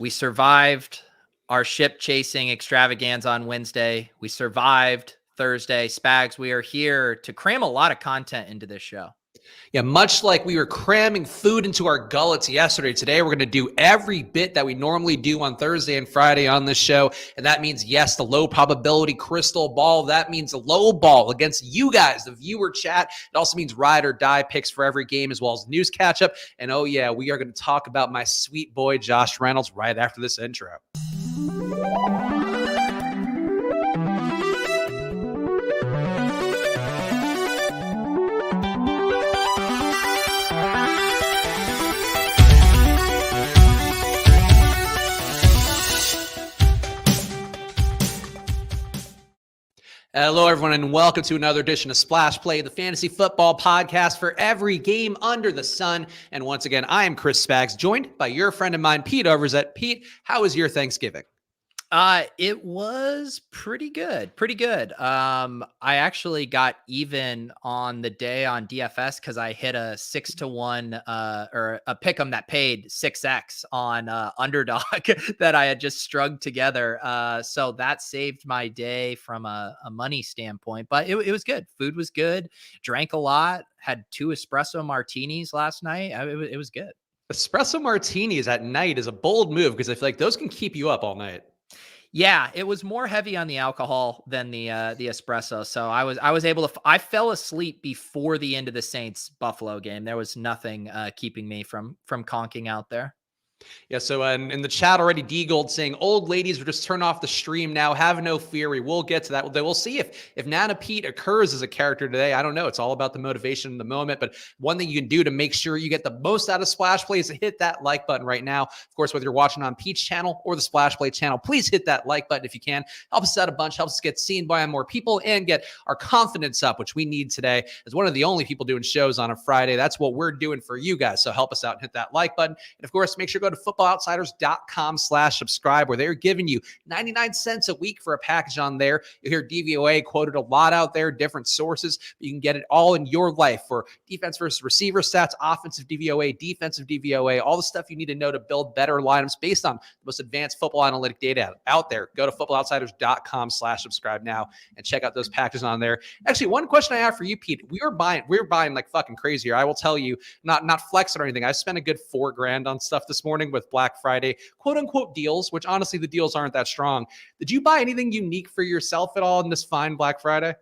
We survived our ship chasing extravaganza on Wednesday. We survived Thursday. Spags, we are here to cram a lot of content into this show. Yeah, much like we were cramming food into our gullets yesterday, today we're going to do every bit that we normally do on Thursday and Friday on this show. And that means, yes, the low probability crystal ball. That means a low ball against you guys, the viewer chat. It also means ride or die picks for every game, as well as news catch up. And oh yeah, we are going to talk about my sweet boy, Josh Reynolds, right after this intro. Hello, everyone, and welcome to another edition of Splash Play, the fantasy football podcast for every game under the sun. And once again, I am Chris Spags, joined by your friend of mine, Pete Overzet. Pete, how was your Thanksgiving? It was pretty good. I actually got even on the day on DFS because I hit a 6-1 or a pick'em that paid 6x on underdog that I had just strung together. So that saved my day from a money standpoint, but it was good. Food was good. Drank a lot. Had 2 espresso martinis last night. It was good. Espresso martinis at night is a bold move because I feel like those can keep you up all night. Yeah, it was more heavy on the alcohol than the espresso. So I was able to. I fell asleep before the end of the Saints Buffalo game. There was nothing keeping me from conking out there. Yeah, so in the chat already, D Gold saying old ladies will just turn off the stream now. Have no fear. We will get to that. We'll see if Nana Pete occurs as a character today. I don't know. It's all about the motivation in the moment. But one thing you can do to make sure you get the most out of Splash Play is to hit that like button right now. Of course, whether you're watching on Pete's channel or the Splash Play channel, please hit that like button if you can. Help us out a bunch. Helps us get seen by more people and get our confidence up, which we need today as one of the only people doing shows on a Friday. That's what we're doing for you guys. So help us out and hit that like button. And of course, make sure to go to footballoutsiders.com/subscribe, where they're giving you 99 cents a week for a package on there. You hear DVOA quoted a lot out there, different sources, but you can get it all in your life for defense versus receiver stats, offensive DVOA, defensive DVOA, all the stuff you need to know to build better lineups based on the most advanced football analytic data out there. Go to footballoutsiders.com/subscribe now and check out those packages on there. Actually, one question I have for you, Pete, we were buying like fucking crazy here. I will tell you, not flexing or anything. I spent a good $4,000 on stuff this morning with Black Friday, quote unquote deals, which honestly the deals aren't that strong. Did you buy anything unique for yourself at all in this fine Black Friday?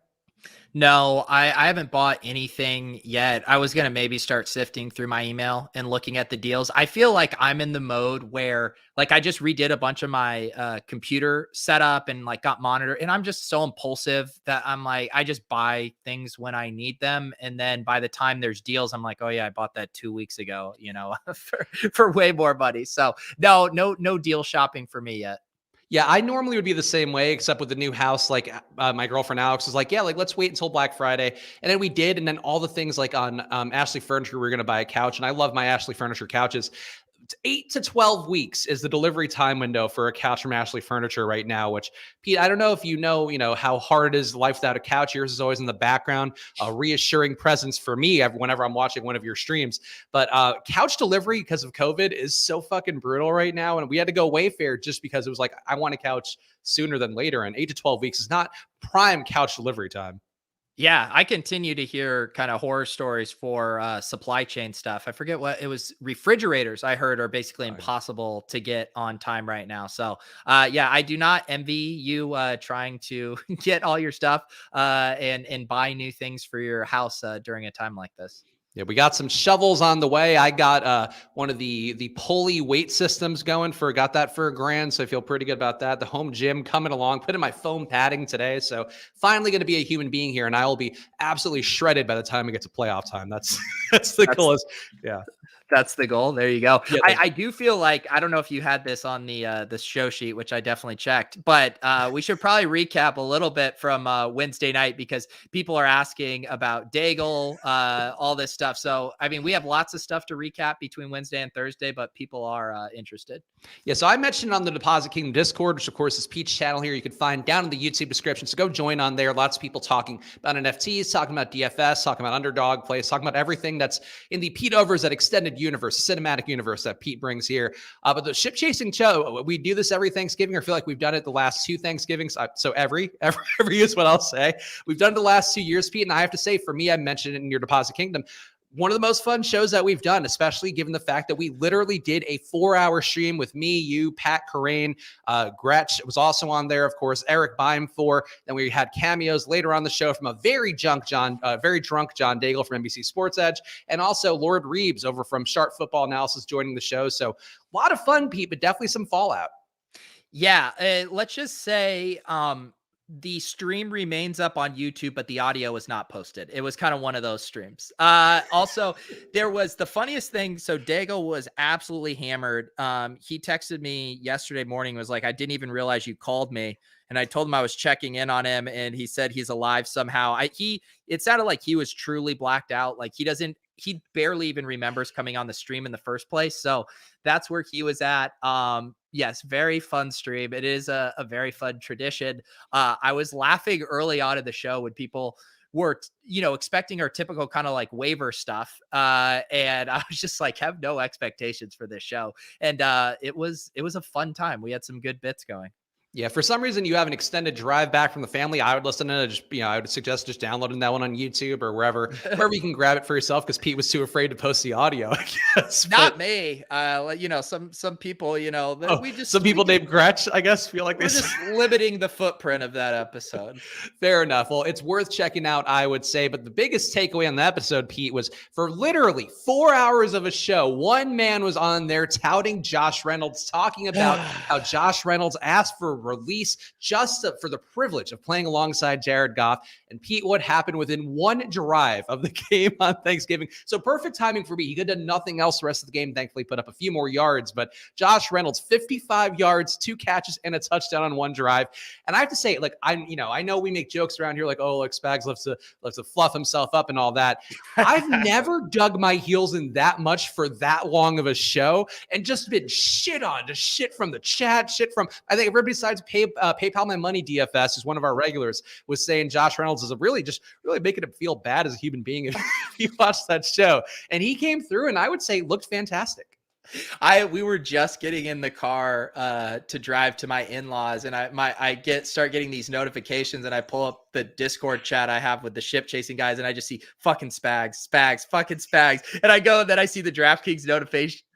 No, I haven't bought anything yet. I was going to maybe start sifting through my email and looking at the deals. I feel like I'm in the mode where like I just redid a bunch of my computer setup and like got monitored, and I'm just so impulsive that I'm like, I just buy things when I need them. And then by the time there's deals, I'm like, oh yeah, I bought that 2 weeks ago, for way more money. So no deal shopping for me yet. Yeah, I normally would be the same way, except with the new house. Like my girlfriend Alex was like, yeah, like let's wait until Black Friday. And then we did. And then all the things like on Ashley Furniture, we were going to buy a couch. And I love my Ashley Furniture couches. 8 to 12 weeks is the delivery time window for a couch from Ashley Furniture right now, which, Pete, I don't know if you know how hard it is life without a couch. Yours is always in the background, a reassuring presence for me whenever I'm watching one of your streams. But couch delivery because of COVID is so fucking brutal right now. And we had to go Wayfair just because it was like, I want a couch sooner than later. And 8 to 12 weeks is not prime couch delivery time. Yeah, I continue to hear kind of horror stories for supply chain stuff. I forget what it was. Refrigerators, I heard, are basically impossible to get on time right now. So, yeah, I do not envy you trying to get all your stuff and buy new things for your house during a time like this. Yeah, we got some shovels on the way. I got one of the pulley weight systems going got that for $1,000. So I feel pretty good about that. The home gym coming along, put in my foam padding today. So finally going to be a human being here, and I will be absolutely shredded by the time we get to playoff time. That's the coolest. Yeah. That's the goal. There you go. Yeah, I do feel like, I don't know if you had this on the show sheet, which I definitely checked, but we should probably recap a little bit from Wednesday night because people are asking about Daigle, all this stuff. So, I mean, we have lots of stuff to recap between Wednesday and Thursday, but people are interested. Yeah, so I mentioned on the Deposit Kingdom Discord, which of course is Pete's channel here. You can find down in the YouTube description. So go join on there. Lots of people talking about NFTs, talking about DFS, talking about underdog plays, talking about everything that's in the Pete Overs that extended extended universe, cinematic universe that Pete brings here. But the ship chasing show, we do this every Thanksgiving. I feel like we've done it the last 2 Thanksgivings. So every is what I'll say. We've done it the last 2 years, Pete. And I have to say, for me, I mentioned it in your Deposit Kingdom, one of the most fun shows that we've done, especially given the fact that we literally did a 4-hour stream with me, you, Pat Corain, Gretch was also on there, of course, Eric Beimfor. Then we had cameos later on the show from a very drunk John Daigle from NBC Sports Edge, and also Lord Reeves over from Sharp Football Analysis joining the show. So a lot of fun, Pete, but definitely some fallout. Yeah, let's just say the stream remains up on YouTube, but the audio was not posted. It was kind of one of those streams. Also, there was the funniest thing. So Daigle was absolutely hammered. He texted me yesterday morning, was like, I didn't even realize you called me. And I told him I was checking in on him, and he said he's alive somehow. It sounded like he was truly blacked out. Like he barely even remembers coming on the stream in the first place. So that's where he was at. Yes, very fun stream. It is a very fun tradition. I was laughing early on in the show when people were, expecting our typical kind of like waiver stuff. And I was just like, have no expectations for this show. And it was a fun time. We had some good bits going. Yeah, for some reason you have an extended drive back from the family, I would listen to it. I would suggest just downloading that one on YouTube or wherever you can grab it for yourself, because Pete was too afraid to post the audio, I guess. Not me. Some people, some people named Gretch, I guess, feel like we're just limiting the footprint of that episode. Fair enough. Well, it's worth checking out, I would say. But the biggest takeaway on the episode, Pete, was for literally 4 hours of a show, one man was on there touting Josh Reynolds, talking about how Josh Reynolds asked for release just for the privilege of playing alongside Jared Goff. And Pete, what happened within one drive of the game on Thanksgiving? So perfect timing for me. He could have done nothing else the rest of the game. Thankfully, put up a few more yards. But Josh Reynolds, 55 yards, 2 catches, and a touchdown on one drive. And I have to say, I know we make jokes around here, Spags loves to fluff himself up and all that. I've never dug my heels in that much for that long of a show and just been shit from the chat, I think everybody besides PayPal My Money DFS, who's one of our regulars, was saying Josh Reynolds is really making him feel bad as a human being if you watch that show. And he came through and I would say looked fantastic. We were just getting in the car to drive to my in-laws, and I start getting these notifications, and I pull up the Discord chat I have with the ship chasing guys, and I just see fucking Spags, fucking Spags, and I go, and then I see the DraftKings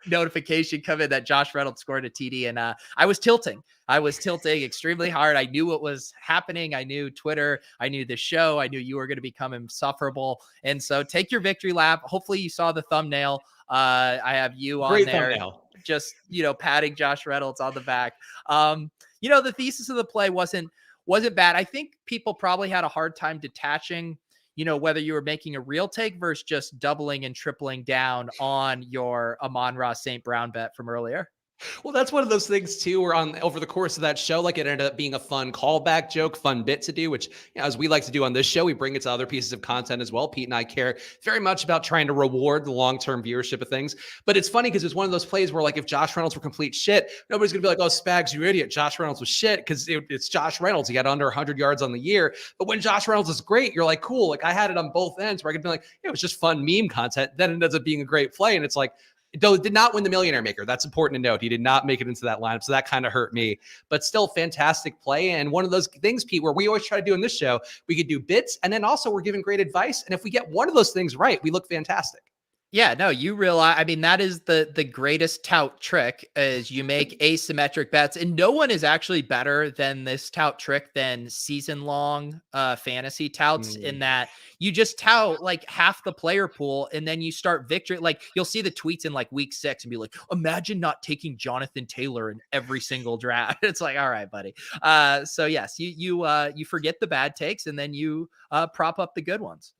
notification come in that Josh Reynolds scored a TD, and I was tilting extremely hard. I knew what was happening. I knew Twitter. I knew the show. I knew you were going to become insufferable, and so take your victory lap. Hopefully, you saw the thumbnail. I have you on Great there, thumbnail. Just, patting Josh Reynolds on the back. The thesis of the play wasn't bad. I think people probably had a hard time detaching, whether you were making a real take versus just doubling and tripling down on your Amon-Ra St. Brown bet from earlier. Well, that's one of those things too, where over the course of that show, it ended up being a fun callback joke, fun bit to do, which, as we like to do on this show, we bring it to other pieces of content as well. Pete and I care very much about trying to reward the long-term viewership of things. But it's funny because it's one of those plays where, if Josh Reynolds were complete shit, nobody's going to be like, oh, Spags, you idiot. Josh Reynolds was shit, because it's Josh Reynolds. He got under 100 yards on the year. But when Josh Reynolds is great, you're like, cool. I had it on both ends where I could be like, it was just fun meme content. Then it ends up being a great play. And it's like, though it did not win the Millionaire Maker. That's important to note. He did not make it into that lineup. So that kind of hurt me, but still fantastic play. And one of those things, Pete, where we always try to do in this show, we could do bits. And then also we're giving great advice. And if we get one of those things right, we look fantastic. Yeah, no, you realize, that is the greatest tout trick, is you make asymmetric bets, and no one is actually better than this tout trick than season-long fantasy touts, in that you just tout half the player pool, and then you start victory. You'll see the tweets in week 6 and be like, imagine not taking Jonathan Taylor in every single draft. It's like, all right, buddy. So yes, you forget the bad takes, and then you prop up the good ones.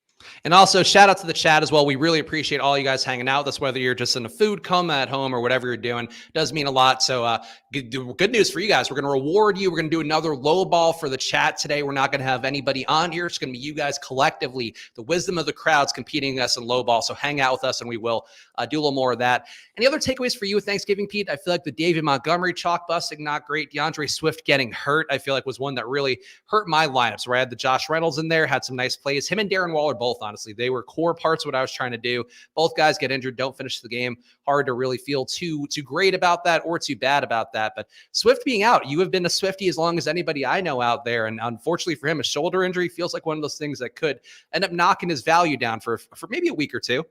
And also shout out to the chat as well. We really appreciate all you guys hanging out with us, whether you're just in a food coma at home or whatever you're doing. It does mean a lot. So good news for you guys. We're going to reward you. We're going to do another low ball for the chat today. We're not going to have anybody on here. It's going to be you guys collectively, the wisdom of the crowds competing us in low ball. So hang out with us and we will do a little more of that. Any other takeaways for you with Thanksgiving, Pete? I feel like the David Montgomery chalk busting, not great. DeAndre Swift getting hurt, I feel like was one that really hurt my lineups, where I had the Josh Reynolds in there, had some nice plays. Him and Darren Waller both both, honestly. They were core parts of what I was trying to do. Both guys get injured, don't finish the game. Hard to really feel too great about that or too bad about that. But Swift being out, you have been a Swiftie as long as anybody I know out there. And unfortunately for him, a shoulder injury feels like one of those things that could end up knocking his value down for maybe a week or two.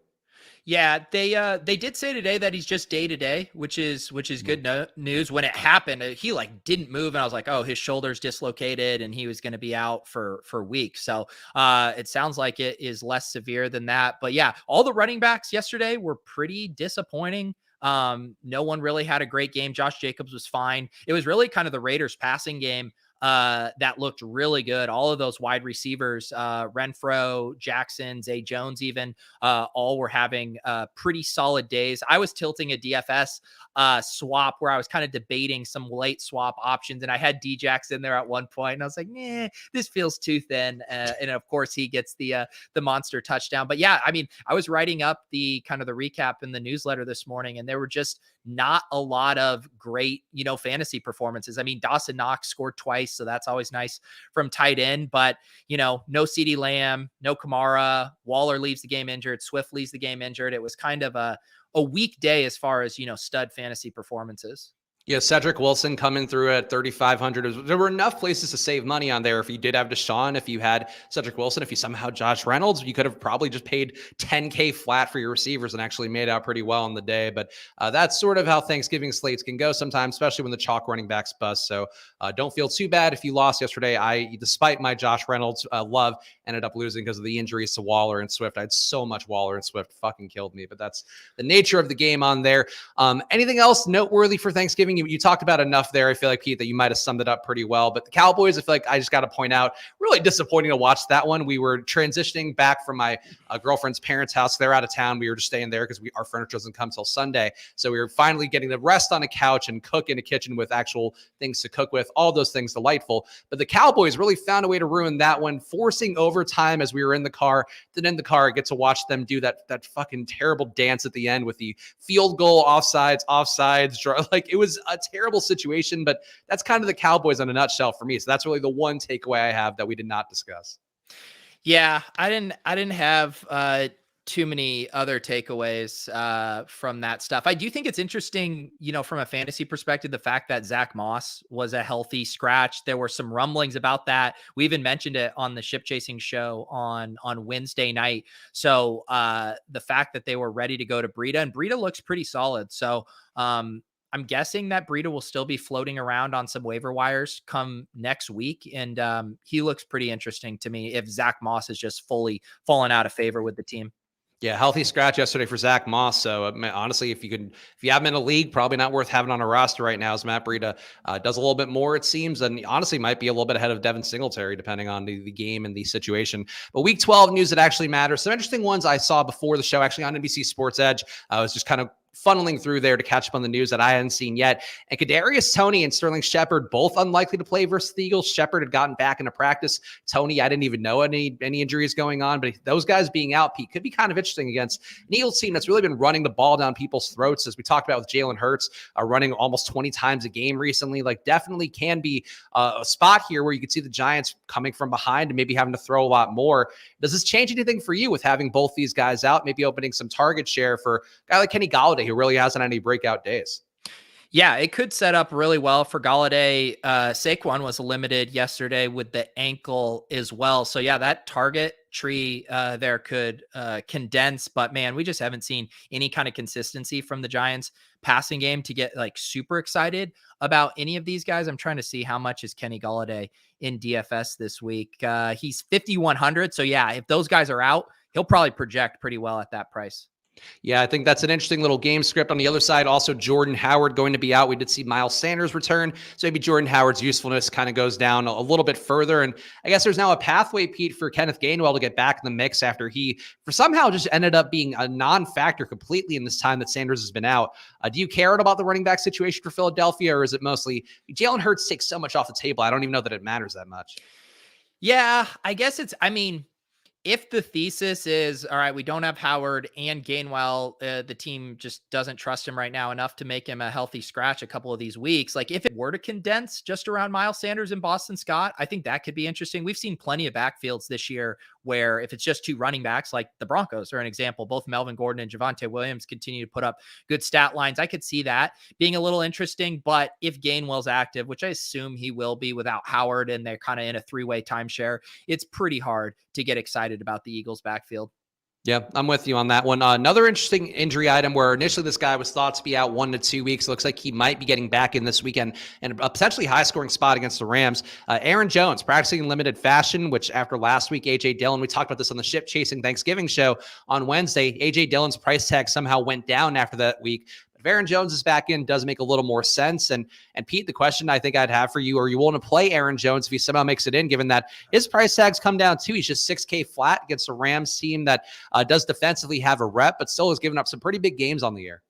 Yeah, they did say today that he's just day to day, which is good news. When it happened, he like didn't move, and I was like, oh, his shoulder's dislocated, and he was going to be out for weeks. So it sounds like it is less severe than that. But yeah, all the running backs yesterday were pretty disappointing. No one really had a great game. Josh Jacobs was fine. It was really kind of the Raiders passing game that looked really good. All of those wide receivers, Renfro, Jackson, Zay Jones, even all were having pretty solid days. I was tilting a DFS swap where I was kind of debating some late swap options, and I had Djax in there at one point, and I was like, nah, this feels too thin. And of course, he gets the monster touchdown. But yeah, I mean, I was writing up the kind of the recap in the newsletter this morning, and there were just not a lot of great, fantasy performances. I mean, Dawson Knox scored twice, so that's always nice from tight end, but no CeeDee Lamb, no Kamara, Waller leaves the game injured, Swift leaves the game injured. It was kind of a weak day as far as, stud fantasy performances. Yeah, Cedric Wilson coming through at 3,500. There were enough places to save money on there. If you did have Deshaun, if you had Cedric Wilson, if you somehow Josh Reynolds, you could have probably just paid $10K flat for your receivers and actually made out pretty well on the day. But that's sort of how Thanksgiving slates can go sometimes, especially when the chalk running backs bust. So don't feel too bad if you lost yesterday. I, despite my Josh Reynolds love, ended up losing because of the injuries to Waller and Swift. I had so much Waller and Swift, fucking killed me. But that's the nature of the game on there. Anything else noteworthy for Thanksgiving? You talked about enough there. I feel like, Pete, that you might have summed it up pretty well. But the Cowboys, I feel like I just got to point out, really disappointing to watch that one. We were transitioning back from my girlfriend's parents' house. They're out of town. We were just staying there because our furniture doesn't come till Sunday. So we were finally getting to rest on a couch and cook in a kitchen with actual things to cook with. All those things delightful. But the Cowboys really found a way to ruin that one, forcing overtime as we were in the car. Then in the car, I get to watch them do that fucking terrible dance at the end with the field goal, offsides, like it was a terrible situation, but that's kind of the Cowboys in a nutshell for me. So that's really the one takeaway I have that we did not discuss. Yeah, I didn't have too many other takeaways from that stuff. I do think it's interesting, from a fantasy perspective, the fact that Zach Moss was a healthy scratch. There were some rumblings about that. We even mentioned it on the Ship Chasing show on Wednesday night. So the fact that they were ready to go to Breida, and Breida looks pretty solid. So I'm guessing that Breida will still be floating around on some waiver wires come next week. And he looks pretty interesting to me if Zach Moss has just fully fallen out of favor with the team. Yeah, healthy scratch yesterday for Zach Moss. So honestly, if you have him in a league, probably not worth having on a roster right now, as Matt Breida does a little bit more, it seems, and honestly might be a little bit ahead of Devin Singletary, depending on the game and the situation. But Week 12 news that actually matters. Some interesting ones I saw before the show, actually on NBC Sports Edge. I was just kind of funneling through there to catch up on the news that I hadn't seen yet. And Kadarius Toney and Sterling Shepard both unlikely to play versus the Eagles. Shepard had gotten back into practice. Toney, I didn't even know any injuries going on, but those guys being out, Pete, could be kind of interesting against an Eagles team that's really been running the ball down people's throats, as we talked about with Jalen Hurts, running almost 20 times a game recently. Like, definitely can be a spot here where you could see the Giants coming from behind and maybe having to throw a lot more. Does this change anything for you with having both these guys out, maybe opening some target share for a guy like Kenny Golladay, who really hasn't had any breakout days? Yeah, it could set up really well for Golladay. Saquon was limited yesterday with the ankle as well. So yeah, that target tree there could condense, but man, we just haven't seen any kind of consistency from the Giants passing game to get like super excited about any of these guys. I'm trying to see how much is Kenny Golladay in DFS this week. He's 5,100. So yeah, if those guys are out, he'll probably project pretty well at that price. Yeah, I think that's an interesting little game script. On the other side, also Jordan Howard going to be out. We did see Miles Sanders return, so maybe Jordan Howard's usefulness kind of goes down a little bit further. And I guess there's now a pathway, Pete, for Kenneth Gainwell to get back in the mix after he, for somehow, just ended up being a non-factor completely in this time that Sanders has been out. Do you care about the running back situation for Philadelphia, or is it mostly Jalen Hurts takes so much off the table? I don't even know that it matters that much. Yeah, I guess if the thesis is, all right, we don't have Howard and Gainwell, the team just doesn't trust him right now enough to make him a healthy scratch a couple of these weeks. Like if it were to condense just around Miles Sanders and Boston Scott, I think that could be interesting. We've seen plenty of backfields this year where if it's just two running backs, like the Broncos are an example, both Melvin Gordon and Javonte Williams continue to put up good stat lines. I could see that being a little interesting, but if Gainwell's active, which I assume he will be without Howard, and they're kind of in a three-way timeshare, it's pretty hard to get excited about the Eagles backfield. Yeah, I'm with you on that one. Another interesting injury item where initially this guy was thought to be out 1 to 2 weeks. Looks like he might be getting back in this weekend and a potentially high scoring spot against the Rams. Aaron Jones practicing in limited fashion, which after last week, A.J. Dillon, we talked about this on the Ship Chasing Thanksgiving show on Wednesday. A.J. Dillon's price tag somehow went down after that week. If Aaron Jones is back in, does make a little more sense. And Pete, the question I think I'd have for you, are you willing to play Aaron Jones if he somehow makes it in, given that his price tags come down too? He's just $6K flat against a Rams team that does defensively have a rep, but still has given up some pretty big games on the year.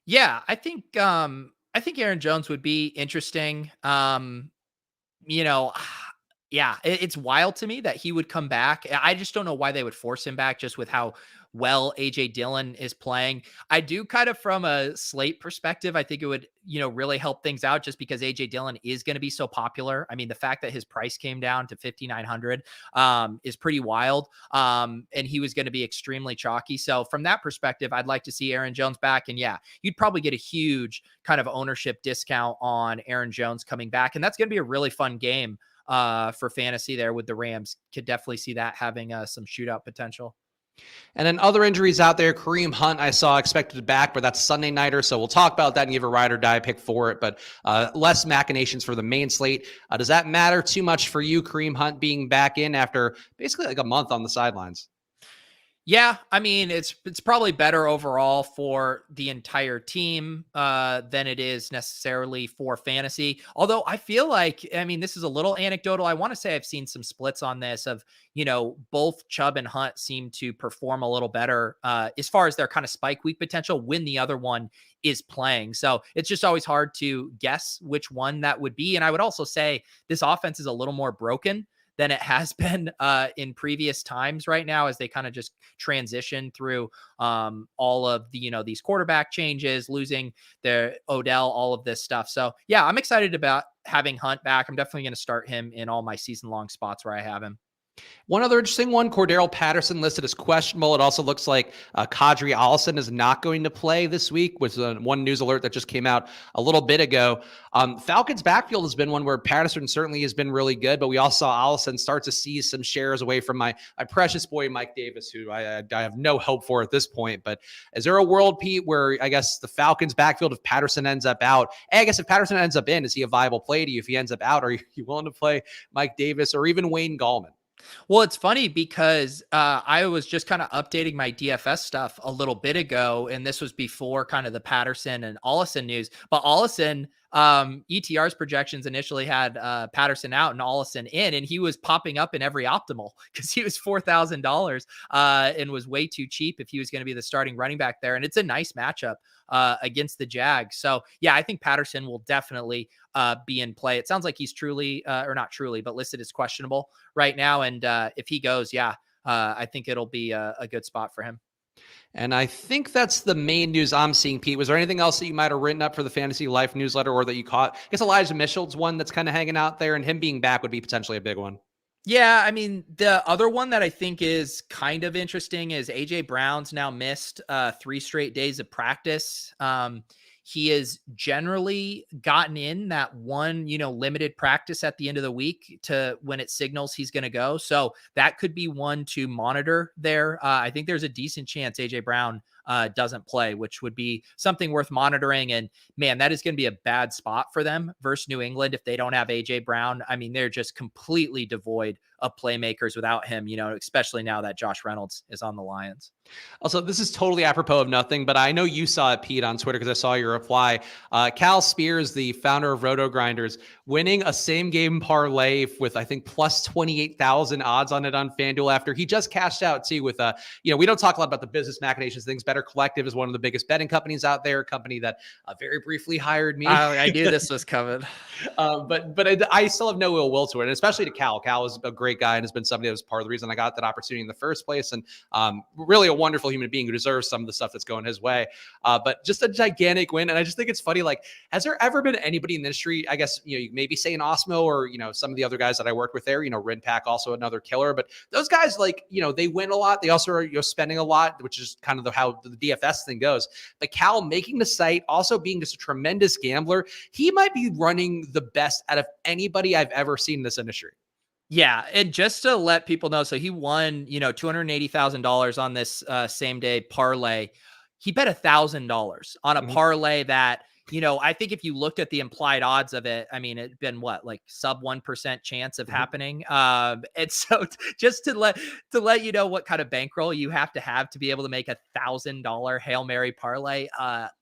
Yeah, I think Aaron Jones would be interesting. You know, yeah, it's wild to me that he would come back. I just don't know why they would force him back just with how well AJ Dillon is playing. I do kind of from a slate perspective, I think it would, really help things out just because AJ Dillon is going to be so popular. I mean, the fact that his price came down to 5,900 is pretty wild. And he was going to be extremely chalky. So from that perspective, I'd like to see Aaron Jones back. And yeah, you'd probably get a huge kind of ownership discount on Aaron Jones coming back. And that's going to be a really fun game for fantasy there with the Rams. Could definitely see that having some shootout potential. And then other injuries out there, Kareem Hunt, I saw expected back, but that's Sunday nighter. So we'll talk about that and give a ride or die pick for it, but less machinations for the main slate. Does that matter too much for you, Kareem Hunt being back in after basically like a month on the sidelines? Yeah, I mean, it's probably better overall for the entire team than it is necessarily for fantasy. Although I feel like, I mean, this is a little anecdotal. I want to say I've seen some splits on this of, both Chubb and Hunt seem to perform a little better as far as their kind of spike week potential when the other one is playing. So it's just always hard to guess which one that would be. And I would also say this offense is a little more broken than it has been in previous times right now as they kind of just transition through all of the, these quarterback changes, losing their Odell, all of this stuff. So yeah, I'm excited about having Hunt back. I'm definitely going to start him in all my season long spots where I have him. One other interesting one, Cordaro Patterson listed as questionable. It also looks like Kadri Allison is not going to play this week, with one news alert that just came out a little bit ago. Falcons backfield has been one where Patterson certainly has been really good, but we also saw Allison start to see some shares away from my precious boy, Mike Davis, who I have no hope for at this point. But is there a world, Pete, where I guess the Falcons backfield, if Patterson ends up out, I guess if Patterson ends up in, is he a viable play to you? If he ends up out, are you willing to play Mike Davis or even Wayne Gallman? Well, it's funny because I was just kind of updating my DFS stuff a little bit ago, and this was before kind of the Patterson and Allison news. But Allison, ETR's projections initially had Patterson out and Allison in, and he was popping up in every optimal because he was $4,000 and was way too cheap if he was going to be the starting running back there. And it's a nice matchup against the Jags. So yeah, I think Patterson will definitely be in play. It sounds like he's truly, or not truly, but listed as questionable right now. And if he goes, yeah, I think it'll be a good spot for him. And I think that's the main news I'm seeing, Pete. Was there anything else that you might have written up for the Fantasy Life newsletter or that you caught? I guess Elijah Mitchell's one that's kind of hanging out there, and him being back would be potentially a big one. Yeah, I mean, the other one that I think is kind of interesting is AJ Brown's now missed 3 straight days of practice. He has generally gotten in that one, limited practice at the end of the week to when it signals he's going to go. So that could be one to monitor there. I think there's a decent chance AJ Brown doesn't play, which would be something worth monitoring. And man, that is going to be a bad spot for them versus New England if they don't have AJ Brown. I mean, they're just completely devoid of playmakers without him, especially now that Josh Reynolds is on the Lions. Also, this is totally apropos of nothing, but I know you saw it, Pete, on Twitter because I saw your reply. Cal Spears, the founder of Roto Grinders, winning a same game parlay with, I think, plus 28,000 odds on it on FanDuel after he just cashed out too with, we don't talk a lot about the business machinations things. Better Collective is one of the biggest betting companies out there, a company that very briefly hired me. I knew this was coming. But I still have no ill will to it, and especially to Cal. Cal is a great great guy and has been somebody that was part of the reason I got that opportunity in the first place. And really a wonderful human being who deserves some of the stuff that's going his way. But just a gigantic win. And I just think it's funny. Like, has there ever been anybody in the industry, I guess, you maybe say an Osmo or, some of the other guys that I worked with there, Rinpack, also another killer, but those guys, like, they win a lot. They also are, spending a lot, which is kind of how the DFS thing goes. But Cal making the site, also being just a tremendous gambler, he might be running the best out of anybody I've ever seen in this industry. Yeah, and just to let people know, so he won, $280,000 on this same day parlay. He bet $1,000 on a parlay that, I think if you looked at the implied odds of it, I mean, it'd been like sub 1% chance of happening. And so just to let you know what kind of bankroll you have to be able to make $1,000 Hail Mary parlay.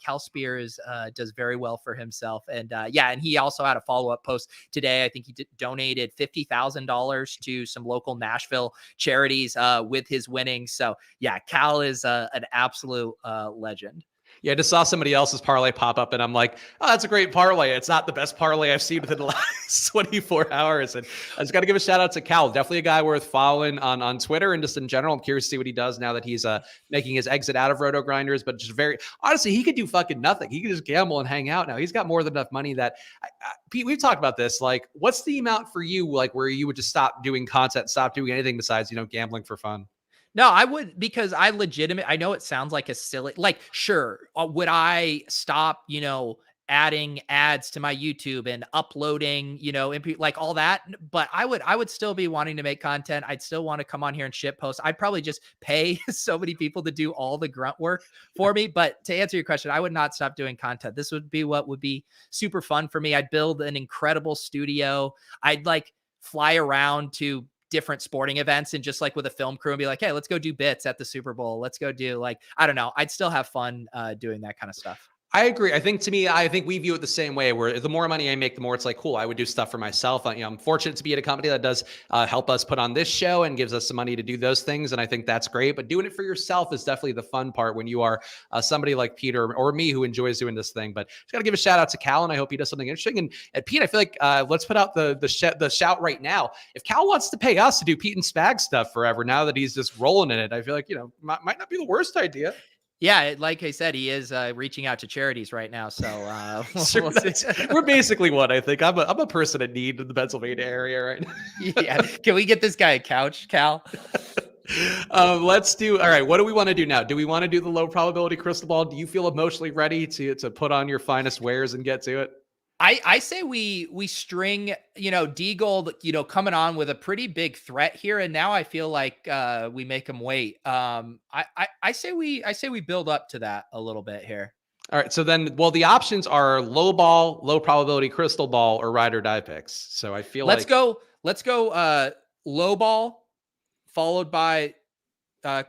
Cal Spears does very well for himself. And and he also had a follow-up post today. I think he donated $50,000 to some local Nashville charities with his winnings. So yeah, Cal is an absolute legend. Yeah, I just saw somebody else's parlay pop up and I'm like, oh, that's a great parlay. It's not the best parlay I've seen within the last 24 hours. And I just got to give a shout out to Cal. Definitely a guy worth following on Twitter and just in general. I'm curious to see what he does now that he's making his exit out of Roto Grinders. But just honestly, he could do fucking nothing. He could just gamble and hang out now. He's got more than enough money that Pete, we've talked about this. Like, what's the amount for you, like where you would just stop doing content, stop doing anything besides, gambling for fun? No, I would, because I know it sounds like a silly, like, sure. Would I stop, adding ads to my YouTube and uploading, like all that? But I would still be wanting to make content. I'd still want to come on here and shit post. I'd probably just pay so many people to do all the grunt work for me. But to answer your question, I would not stop doing content. This would be what would be super fun for me. I'd build an incredible studio. I'd like fly around to different sporting events and just like with a film crew and be like, hey, let's go do bits at the Super Bowl. Let's go do, like, I don't know. I'd still have fun doing that kind of stuff. I agree. I think we view it the same way, where the more money I make, the more it's like, cool, I would do stuff for myself. I'm fortunate to be at a company that does help us put on this show and gives us some money to do those things. And I think that's great. But doing it for yourself is definitely the fun part when you are somebody like Peter or me who enjoys doing this thing. But just got to give a shout out to Cal, and I hope he does something interesting. And Pete, I feel like let's put out the shout right now. If Cal wants to pay us to do Pete and Spags stuff forever, now that he's just rolling in it, I feel like, might not be the worst idea. Yeah, like I said, he is reaching out to charities right now. So sure, we're basically what I think. I'm a person in need in the Pennsylvania area right now. Yeah, can we get this guy a couch, Cal? Let's do. All right, what do we want to do now? Do we want to do the low probability crystal ball? Do you feel emotionally ready to put on your finest wares and get to it? I say we string, D Gold, coming on with a pretty big threat here. And now I feel like we make him wait. I say we build up to that a little bit here. All right. So then, well, the options are low ball, low probability crystal ball, or ride or die picks. So I feel let's go low ball followed by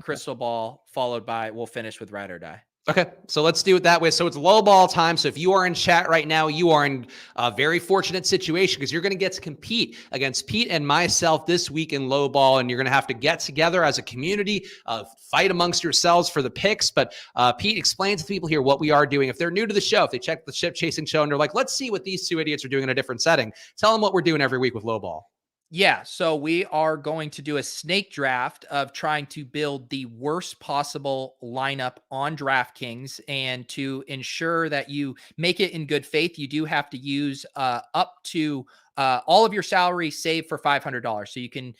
crystal ball, followed by, we'll finish with ride or die. Okay, so let's do it that way. So it's low ball time. So if you are in chat right now, you are in a very fortunate situation because you're going to get to compete against Pete and myself this week in low ball, and you're going to have to get together as a community, fight amongst yourselves for the picks. But Pete, explain to the people here what we are doing. If they're new to the show, if they check the Ship Chasing show and they're like, let's see what these two idiots are doing in a different setting, tell them what we're doing every week with low ball. Yeah, so we are going to do a snake draft of trying to build the worst possible lineup on DraftKings. And to ensure that you make it in good faith, you do have to use up to all of your salary saved for $500. So you can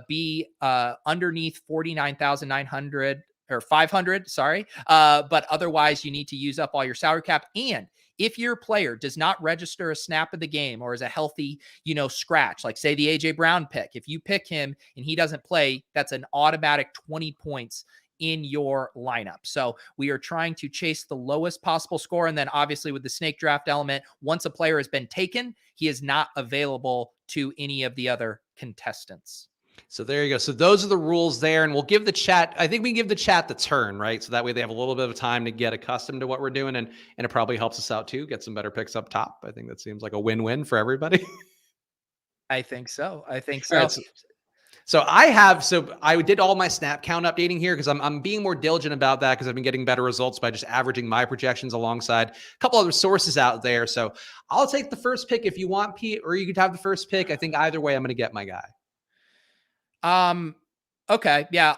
be underneath 49,900 or 500, sorry. But otherwise you need to use up all your salary cap. And if your player does not register a snap of the game or is a healthy, scratch, like say the AJ Brown pick, if you pick him and he doesn't play, that's an automatic 20 points in your lineup. So we are trying to chase the lowest possible score. And then obviously with the snake draft element, once a player has been taken, he is not available to any of the other contestants. So there you go. So those are the rules there. And we'll give the chat, I think we can give the chat the turn, right? So that way they have a little bit of time to get accustomed to what we're doing. And it probably helps us out too, get some better picks up top. I think that seems like a win-win for everybody. I think so. Right, so I did all my snap count updating here because I'm being more diligent about that because I've been getting better results by just averaging my projections alongside a couple other sources out there. So I'll take the first pick if you want, Pete, or you could have the first pick. I think either way, I'm going to get my guy. Okay. Yeah.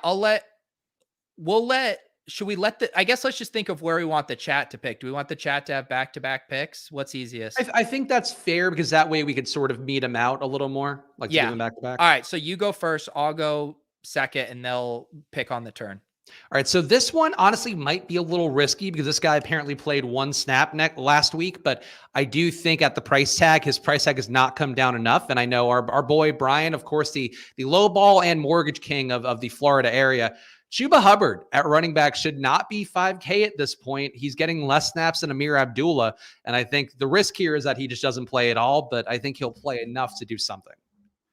Should we I guess let's just think of where we want the chat to pick. Do we want the chat to have back-to-back picks? What's easiest? I think that's fair because that way we could sort of meet them out a little more, like to give Yeah. them back to back. All right. So you go first. I'll go second and they'll pick on the turn. All right, so this one honestly might be a little risky because this guy apparently played one snap last week, but I do think at the price tag, his price tag has not come down enough. And I know our boy Brian, of course, the low ball and mortgage king of the Florida area, Chuba Hubbard at running back should not be 5K at this point. He's getting less snaps than Amir Abdullah. And I think the risk here is that he just doesn't play at all, but I think he'll play enough to do something.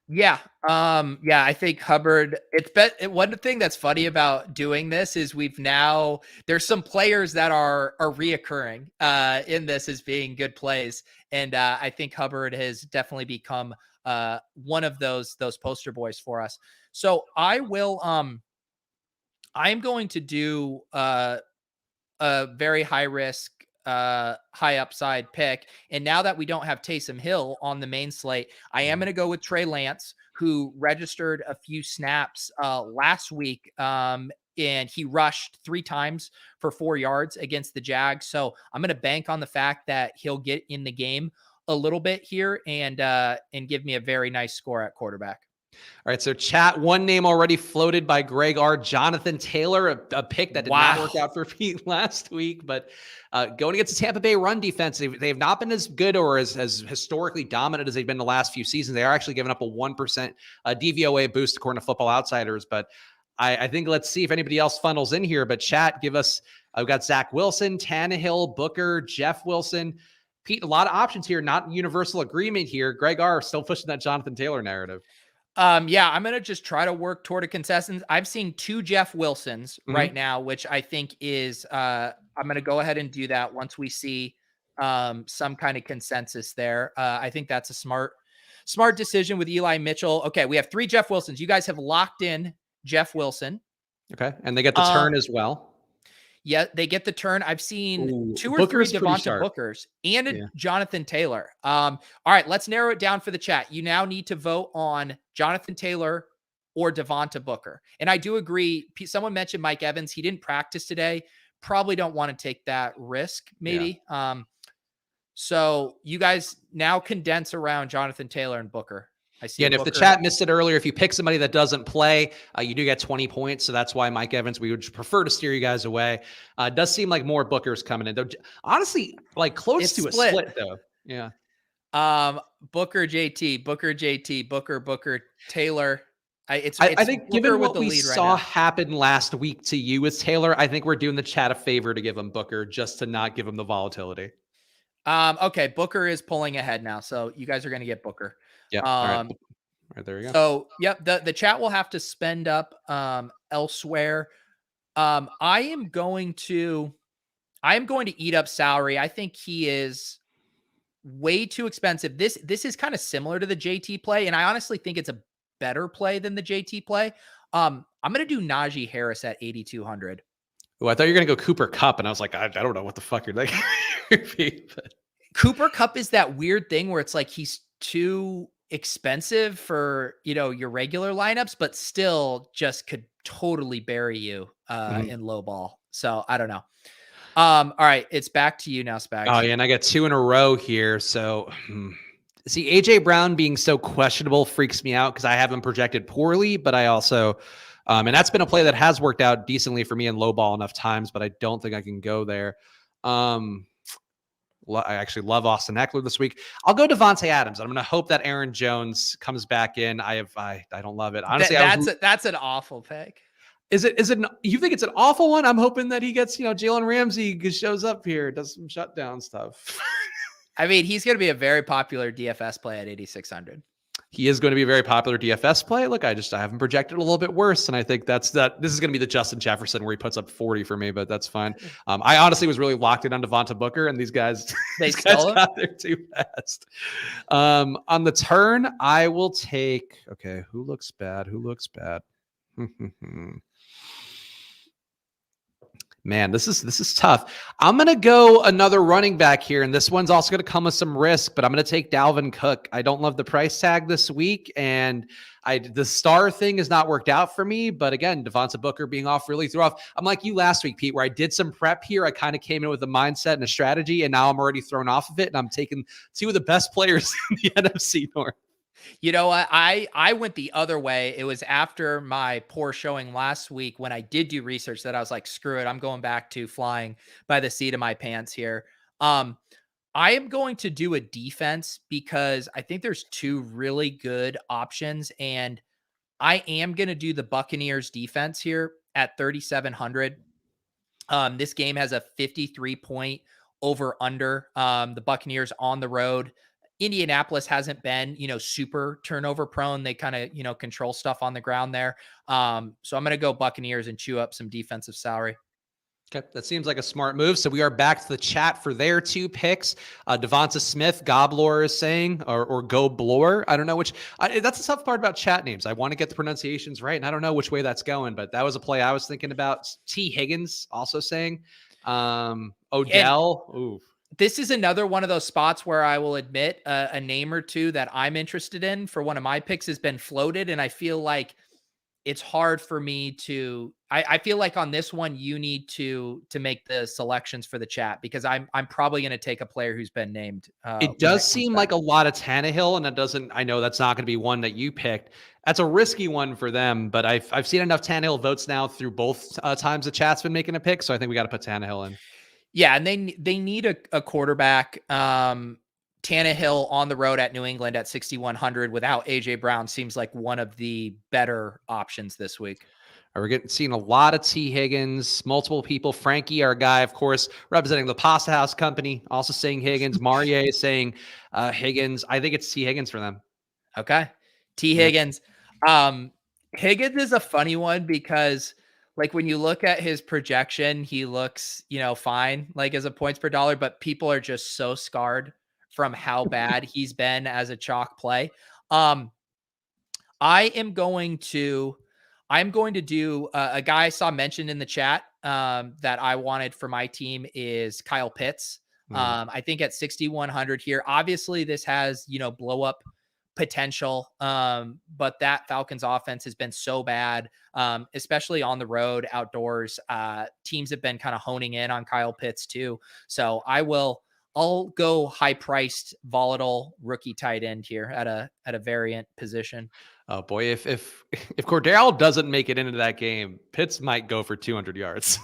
Yeah. I think Hubbard, one thing that's funny about doing this is there's some players that are reoccurring in this as being good plays. And I think Hubbard has definitely become one of those poster boys for us. So I'm going to do a very high risk, high upside pick. And now that we don't have Taysom Hill on the main slate, I am going to go with Trey Lance, who registered a few snaps last week. And he rushed 3 times for 4 yards against the Jags. So I'm going to bank on the fact that he'll get in the game a little bit here and give me a very nice score at quarterback. All right, so chat, one name already floated by Greg R. Jonathan Taylor, a pick that did not work out for Pete last week, but going against the Tampa Bay run defense, they have not been as good or as historically dominant as they've been the last few seasons. They are actually giving up a 1% DVOA boost according to Football Outsiders, but I think let's see if anybody else funnels in here, but chat, give us, I've got Zach Wilson, Tannehill, Booker, Jeff Wilson. Pete, a lot of options here, not universal agreement here. Greg R. still pushing that Jonathan Taylor narrative. I'm going to just try to work toward a consensus. I've seen 2 Jeff Wilsons right now, which I think is, I'm going to go ahead and do that once we see some kind of consensus there. I think that's a smart decision with Eli Mitchell. Okay. We have 3 Jeff Wilsons. You guys have locked in Jeff Wilson. Okay. And they get the turn as well. Yeah, they get the turn. I've seen 2 or 3 Devonta Bookers and Jonathan Taylor. All right, let's narrow it down for the chat. You now need to vote on Jonathan Taylor or Devonta Booker. And I do agree. Someone mentioned Mike Evans. He didn't practice today. Probably don't want to take that risk, maybe. Yeah. So you guys now condense around Jonathan Taylor and Booker. I see. Yeah, and if the chat missed it earlier, if you pick somebody that doesn't play, you do get 20 points. So that's why Mike Evans, we would prefer to steer you guys away. It does seem like more Bookers coming in. Though, honestly, like close to a split though. Yeah. Booker JT, Booker Taylor. I think given what we saw happen last week to you with Taylor, I think we're doing the chat a favor to give him Booker just to not give him the volatility. Okay, Booker is pulling ahead now, so you guys are going to get Booker. Yeah. All right, there we go. So, yep, the chat will have to spend up elsewhere. I am going to eat up salary. I think he is way too expensive. This is kind of similar to the JT play, and I honestly think it's a better play than the JT play. I'm going to do Najee Harris at 8,200. Oh, I thought you were going to go Cooper Kupp, and I was like, I don't know what the fuck you're thinking. Cooper Kupp is that weird thing where it's like he's too expensive for, your regular lineups, but still just could totally bury you in low ball. So I don't know. All right, it's back to you now, Spags. Oh yeah, and I got 2 in a row here. So see, AJ Brown being so questionable freaks me out because I have him projected poorly, but I also and that's been a play that has worked out decently for me in low ball enough times, but I don't think I can go there. I actually love Austin Eckler this week. I'll go Devontae Adams. I'm going to hope that Aaron Jones comes back in. I don't love it. Honestly, that's an awful pick. Is it, you think it's an awful one? I'm hoping that he gets, Jalen Ramsey shows up here, does some shutdown stuff. I mean, he's going to be a very popular DFS play at 8,600. He is going to be a very popular DFS play. Look, I haven't projected a little bit worse. And I think this is going to be the Justin Jefferson where he puts up 40 for me, but that's fine. I honestly was really locked in on Devonta Booker, and these guys, got there too fast. On the turn, I will take, okay, who looks bad? Man, this is tough. I'm going to go another running back here, and this one's also going to come with some risk, but I'm going to take Dalvin Cook. I don't love the price tag this week, and the star thing has not worked out for me. But again, Devonta Booker being off really threw off. I'm like you last week, Pete, where I did some prep here. I kind of came in with a mindset and a strategy, and now I'm already thrown off of it, and I'm taking two of the best players in the NFC North. You know what? I went the other way. It was after my poor showing last week when I did do research that I was like, screw it. I'm going back to flying by the seat of my pants here. Um, I am going to do a defense because I think there's two really good options, and I am going to do the Buccaneers defense here at 3,700. This game has a 53 point over under. The Buccaneers on the road. Indianapolis hasn't been, super turnover prone. They kind of, control stuff on the ground there. So I'm going to go Buccaneers and chew up some defensive salary. Okay, that seems like a smart move. So we are back to the chat for their two picks. Devonta Smith, Goblor is saying, or Go Blore. I don't know which. That's the tough part about chat names. I want to get the pronunciations right, and I don't know which way that's going. But that was a play I was thinking about. T. Higgins also saying, Odell. Ooh. This is another one of those spots where I will admit a name or two that I'm interested in for one of my picks has been floated, and I feel like it's hard for me to. I feel like on this one you need to make the selections for the chat because I'm probably going to take a player who's been named. It does seem like a lot of Tannehill, and it doesn't. I know that's not going to be one that you picked. That's a risky one for them, but I've seen enough Tannehill votes now through both times the chat's been making a pick, so I think we got to put Tannehill in. Yeah, and they need a quarterback. Tannehill on the road at New England at 6,100 without AJ Brown seems like one of the better options this week. We're seeing a lot of T. Higgins, multiple people. Frankie, our guy, of course, representing the Pasta House Company, also saying Higgins. Marie is saying Higgins. I think it's T. Higgins for them. Okay. T. Higgins. Higgins is a funny one because like when you look at his projection, he looks, fine, like as a points per dollar, but people are just so scarred from how bad he's been as a chalk play. I'm going to do a guy I saw mentioned in the chat that I wanted for my team is Kyle Pitts. I think at 6,100 here, obviously this has, blow up potential. But that Falcons offense has been so bad, especially on the road, outdoors. Teams have been kind of honing in on Kyle Pitts too. So I'll go high priced, volatile rookie tight end here at a variant position. Oh boy, if Cordaro doesn't make it into that game, Pitts might go for 200 yards.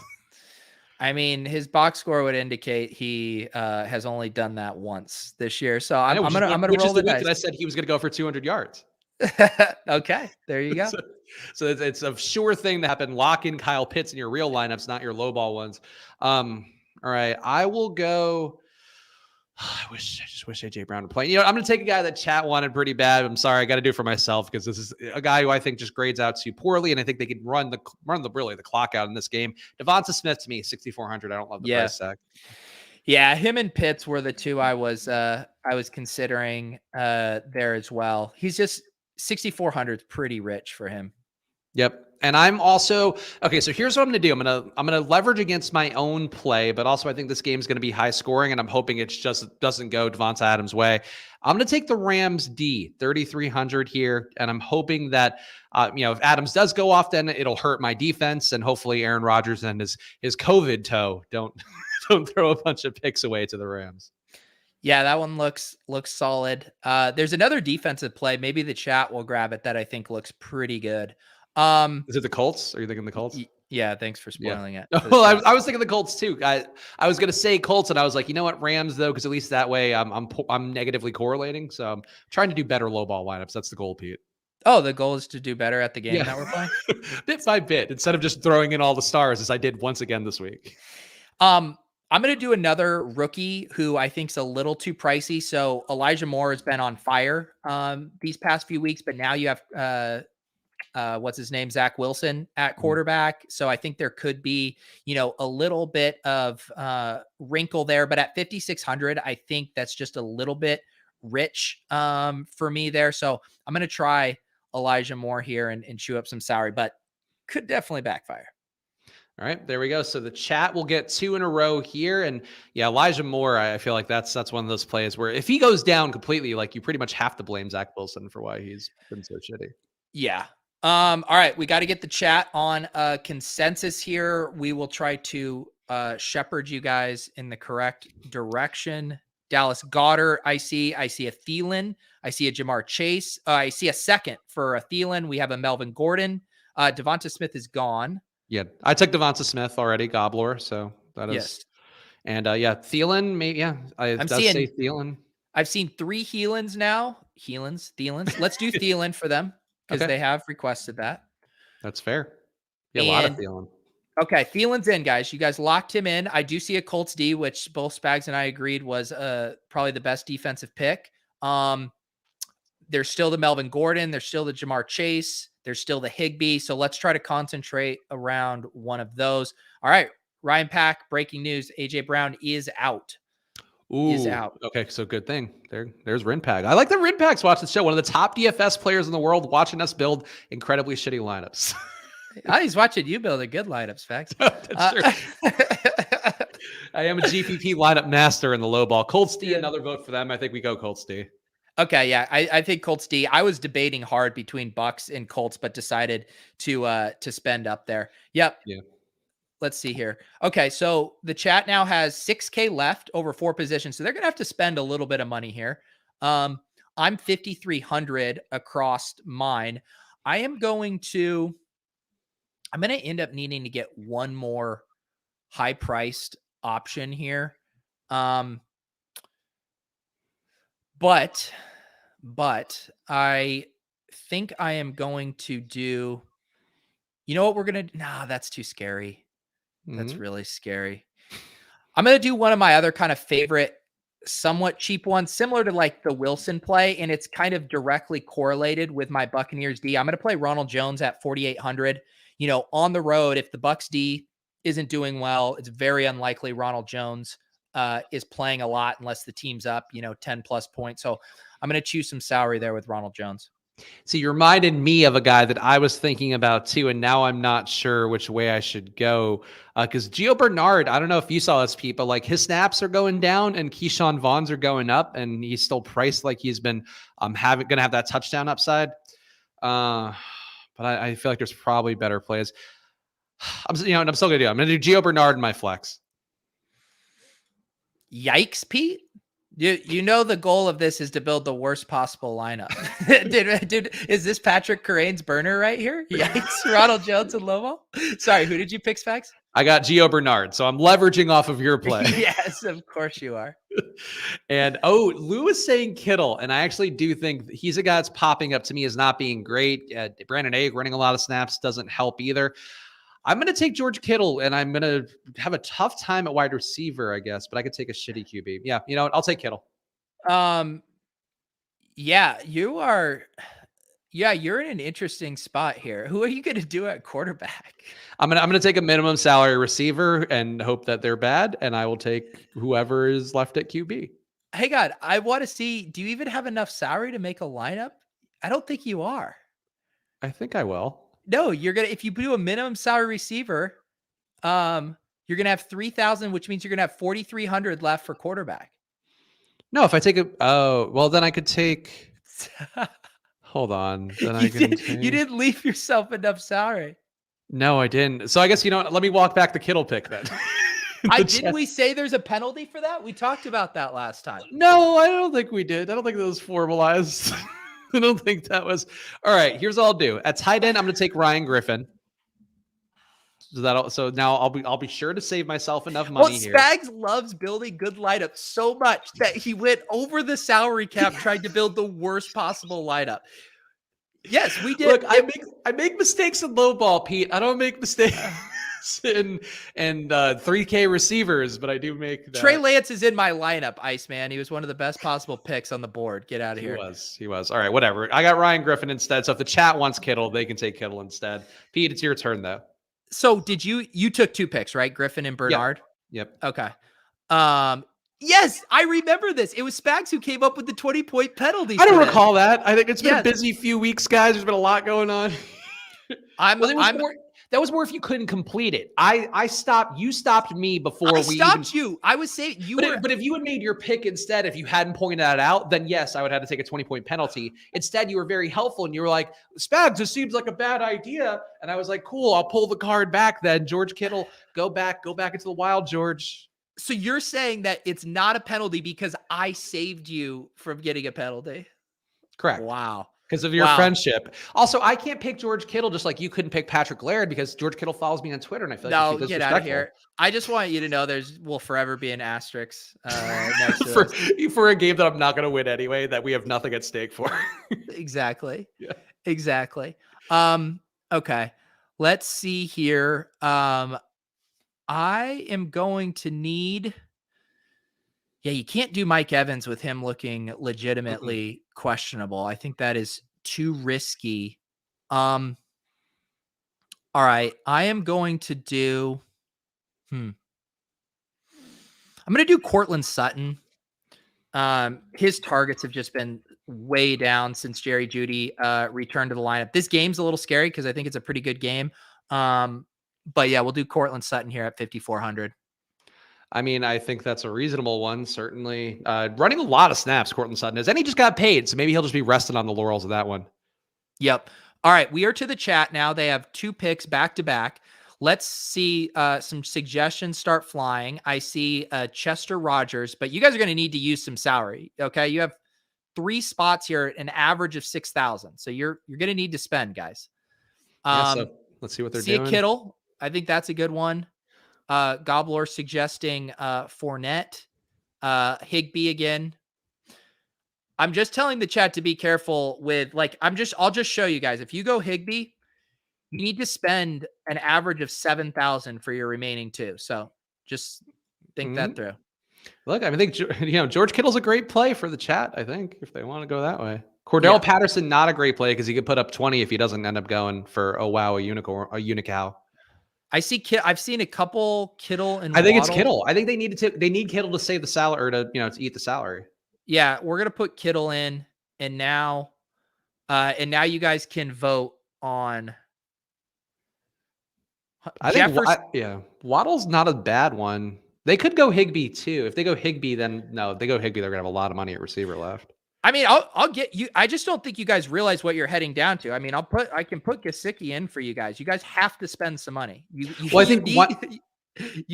I mean, his box score would indicate he has only done that once this year. So I'm gonna roll the dice. I said he was gonna go for 200 yards. Okay, there you go. So it's a sure thing to happen. Lock in Kyle Pitts in your real lineups, not your lowball ones. All right, I will go. I just wish AJ Brown would play. I'm going to take a guy that chat wanted pretty bad. I'm sorry, I got to do it for myself because this is a guy who I think just grades out too poorly, and I think they can run the clock out in this game. Devonta Smith to me, 6,400. I don't love the price tag. Yeah, him and Pitts were the two I was considering there as well. He's just 6,400 is pretty rich for him. Yep. And I'm also okay. So here's what I'm going to do. I'm gonna leverage against my own play, but also I think this game is going to be high scoring, and I'm hoping it just doesn't go Devonta Adams' way. I'm going to take the Rams D 3,300 here, and I'm hoping that if Adams does go off, then it'll hurt my defense, and hopefully Aaron Rodgers and his COVID toe don't throw a bunch of picks away to the Rams. Yeah, that one looks solid. There's another defensive play. Maybe the chat will grab it that I think looks pretty good. Is it the Colts? Are you thinking the Colts? Yeah, thanks for spoiling it. Well, I was thinking the Colts too. I was going to say Colts, and I was like, you know what, Rams though, because at least that way I'm negatively correlating. So I'm trying to do better low ball lineups. That's the goal, Pete. Oh, the goal is to do better at the game that we're playing? Bit by bit, instead of just throwing in all the stars as I did once again this week. I'm going to do another rookie who I think is a little too pricey. So Elijah Moore has been on fire these past few weeks, but now you have what's his name? Zach Wilson at quarterback. So I think there could be, a little bit of wrinkle there, but at 5,600, I think that's just a little bit rich for me there. So I'm going to try Elijah Moore here and chew up some salary, but could definitely backfire. All right, there we go. So the chat will get 2 in a row here. And yeah, Elijah Moore, I feel like that's one of those plays where if he goes down completely, like you pretty much have to blame Zach Wilson for why he's been so shitty. Yeah. All right. We got to get the chat on consensus here. We will try to shepherd you guys in the correct direction. Dallas Goedert, I see a Thielen. I see a Jamar Chase. I see a second for a Thielen. We have a Melvin Gordon. Devonta Smith is gone. Yeah, I took Devonta Smith already, Gobbler. So that is, Yes. And yeah, Thielen, maybe. Yeah, I'm say seeing Thielen. I've seen 3 Thielens now. Thielens. Let's do Thielen for them because Okay. they have requested that. That's fair. Yeah, a lot of Thielen. Okay, Thielen's in, guys. You guys locked him in. I do see a Colts D, which both Spags and I agreed was probably the best defensive pick. There's still the Melvin Gordon. There's still the Jamar Chase. There's still the Higbee. So let's try to concentrate around one of those. All right, Ryan Pack, breaking news. AJ Brown is out. Ooh, is out. Okay, so good thing. There's Rinpag. I like that Rinpag's watching the show. One of the top DFS players in the world watching us build incredibly shitty lineups. He's watching you build a good lineup, Spags. That's true. I am a GPP lineup master in the low ball. Colts D, another vote for them. I think we go Colts D. Okay, yeah, I think Colts D. I was debating hard between Bucks and Colts, but decided to spend up there. Yep. Yeah. Let's see here. Okay, so the chat now has 6K left over 4 positions, so they're gonna have to spend a little bit of money here. I'm 5,300 across mine. I'm gonna end up needing to get one more high-priced option here. But I think I am going to do, you know what we're going to, nah, that's too scary. That's really scary. I'm going to do one of my other kind of favorite, somewhat cheap ones, similar to like the Wilson play. And it's kind of directly correlated with my Buccaneers D. I'm going to play Ronald Jones at 4,800, on the road. If the Bucs D isn't doing well, it's very unlikely Ronald Jones is playing a lot unless the team's up, 10 plus points. So I'm going to choose some salary there with Ronald Jones. See, you reminded me of a guy that I was thinking about too, and now I'm not sure which way I should go. Because Gio Bernard, I don't know if you saw this, Pete, but like his snaps are going down and Keyshawn Vaughn's are going up, and he's still priced like he's been going to have that touchdown upside. But I feel like there's probably better plays. I'm still going to do. I'm going to do Gio Bernard in my flex. Yikes, Pete. The goal of this is to build the worst possible lineup. Dude, is this Patrick Corain's burner right here? Yikes, Ronald Jones and Lobo. Sorry, who did you pick, Spags? I got Gio Bernard, so I'm leveraging off of your play. Yes, of course you are. And Lou is saying Kittle, and I actually do think he's a guy that's popping up to me as not being great. Brandon Ayuk running a lot of snaps doesn't help either. I'm going to take George Kittle, and I'm going to have a tough time at wide receiver, I guess, but I could take a shitty QB. Yeah, you know what? I'll take Kittle. Yeah, you are. Yeah, you're in an interesting spot here. Who are you going to do at quarterback? I'm going to take a minimum salary receiver and hope that they're bad, and I will take whoever is left at QB. Hey, God, I want to see, do you even have enough salary to make a lineup? I don't think you are. I think I will. No, if you do a minimum salary receiver, you're going to have 3,000, which means you're going to have 4,300 left for quarterback. No, if I take then I could take, hold on. Then you didn't leave yourself enough salary. No, I didn't. So I guess, let me walk back the Kittle pick then. Didn't we say there's a penalty for that? We talked about that last time. No, I don't think we did. I don't think that was formalized. I don't think that was. All right, here's what I'll do. At tight end, I'm going to take Ryan Griffin. So now I'll be sure to save myself enough money here. Spags loves building good lineups so much that he went over the salary cap trying to build the worst possible lineup. Yes, we did. Look, I make mistakes in low ball, Pete. I don't make mistakes in 3K receivers, but I do make that. Trey Lance is in my lineup, Iceman. He was one of the best possible picks on the board. Get out of here. He was. All right, whatever. I got Ryan Griffin instead. So if the chat wants Kittle, they can take Kittle instead. Pete, it's your turn though. So did you took 2 picks, right? Griffin and Bernard? Yep. Okay. Yes, I remember this. It was Spags who came up with the 20-point penalty. I don't recall that. I think it's been a busy few weeks, guys. There's been a lot going on. That was more if you couldn't complete it. I stopped. You stopped me before I stopped you. I was saying you were. But if you had made your pick instead, if you hadn't pointed that out, then yes, I would have to take a 20-point penalty. Instead, you were very helpful and you were like, Spags, this seems like a bad idea. And I was like, cool, I'll pull the card back then. George Kittle, go back into the wild, George. So you're saying that it's not a penalty because I saved you from getting a penalty? Correct. Wow. Because of your friendship. Also, I can't pick George Kittle just like you couldn't pick Patrick Laird because George Kittle follows me on Twitter and I feel like get out of here. I just want you to know will forever be an asterisk next to for a game that I'm not going to win anyway, that we have nothing at stake for. Exactly. Yeah. Exactly. Okay. Let's see here. I am going to need. Yeah, you can't do Mike Evans with him looking legitimately questionable. I think that is too risky. All right. I am going to do. I'm going to do Cortland Sutton. His targets have just been way down since Jerry Jeudy returned to the lineup. This game's a little scary because I think it's a pretty good game. But yeah, we'll do Cortland Sutton here at 5,400. I mean, I think that's a reasonable one, certainly. Running a lot of snaps, Cortland Sutton is, and he just got paid, so maybe he'll just be resting on the laurels of that one. Yep. All right, we are to the chat now. They have 2 picks back to back. Let's see some suggestions start flying. I see Chester Rogers, but you guys are going to need to use some salary. Okay, you have 3 spots here, an average of 6,000. So you're going to need to spend, guys. So let's see what they're doing. See a Kittle. I think that's a good one. Gobbler suggesting Fournette, Higbee again. I'm just telling the chat to be careful with I'll just show you guys. If you go Higbee, you need to spend an average of 7,000 for your remaining 2. So just think that through. Look, I think George Kittle's a great play for the chat. I think if they want to go that way. Cordaro Patterson, not a great play because he could put up 20 if he doesn't end up going for a unicow. I've seen a couple Kittle and I think Waddle. It's Kittle. I think they need Kittle to save the salary or to eat the salary. Yeah, we're gonna put Kittle in, and now you guys can vote on. I think Waddle's not a bad one. They could go Higbee too. If they go Higbee, then no, they go Higbee. They're gonna have a lot of money at receiver left. I mean, I'll get you. I just don't think you guys realize what you're heading down to. I mean, I can put Gesicki in for you guys. You guys have to spend some money. You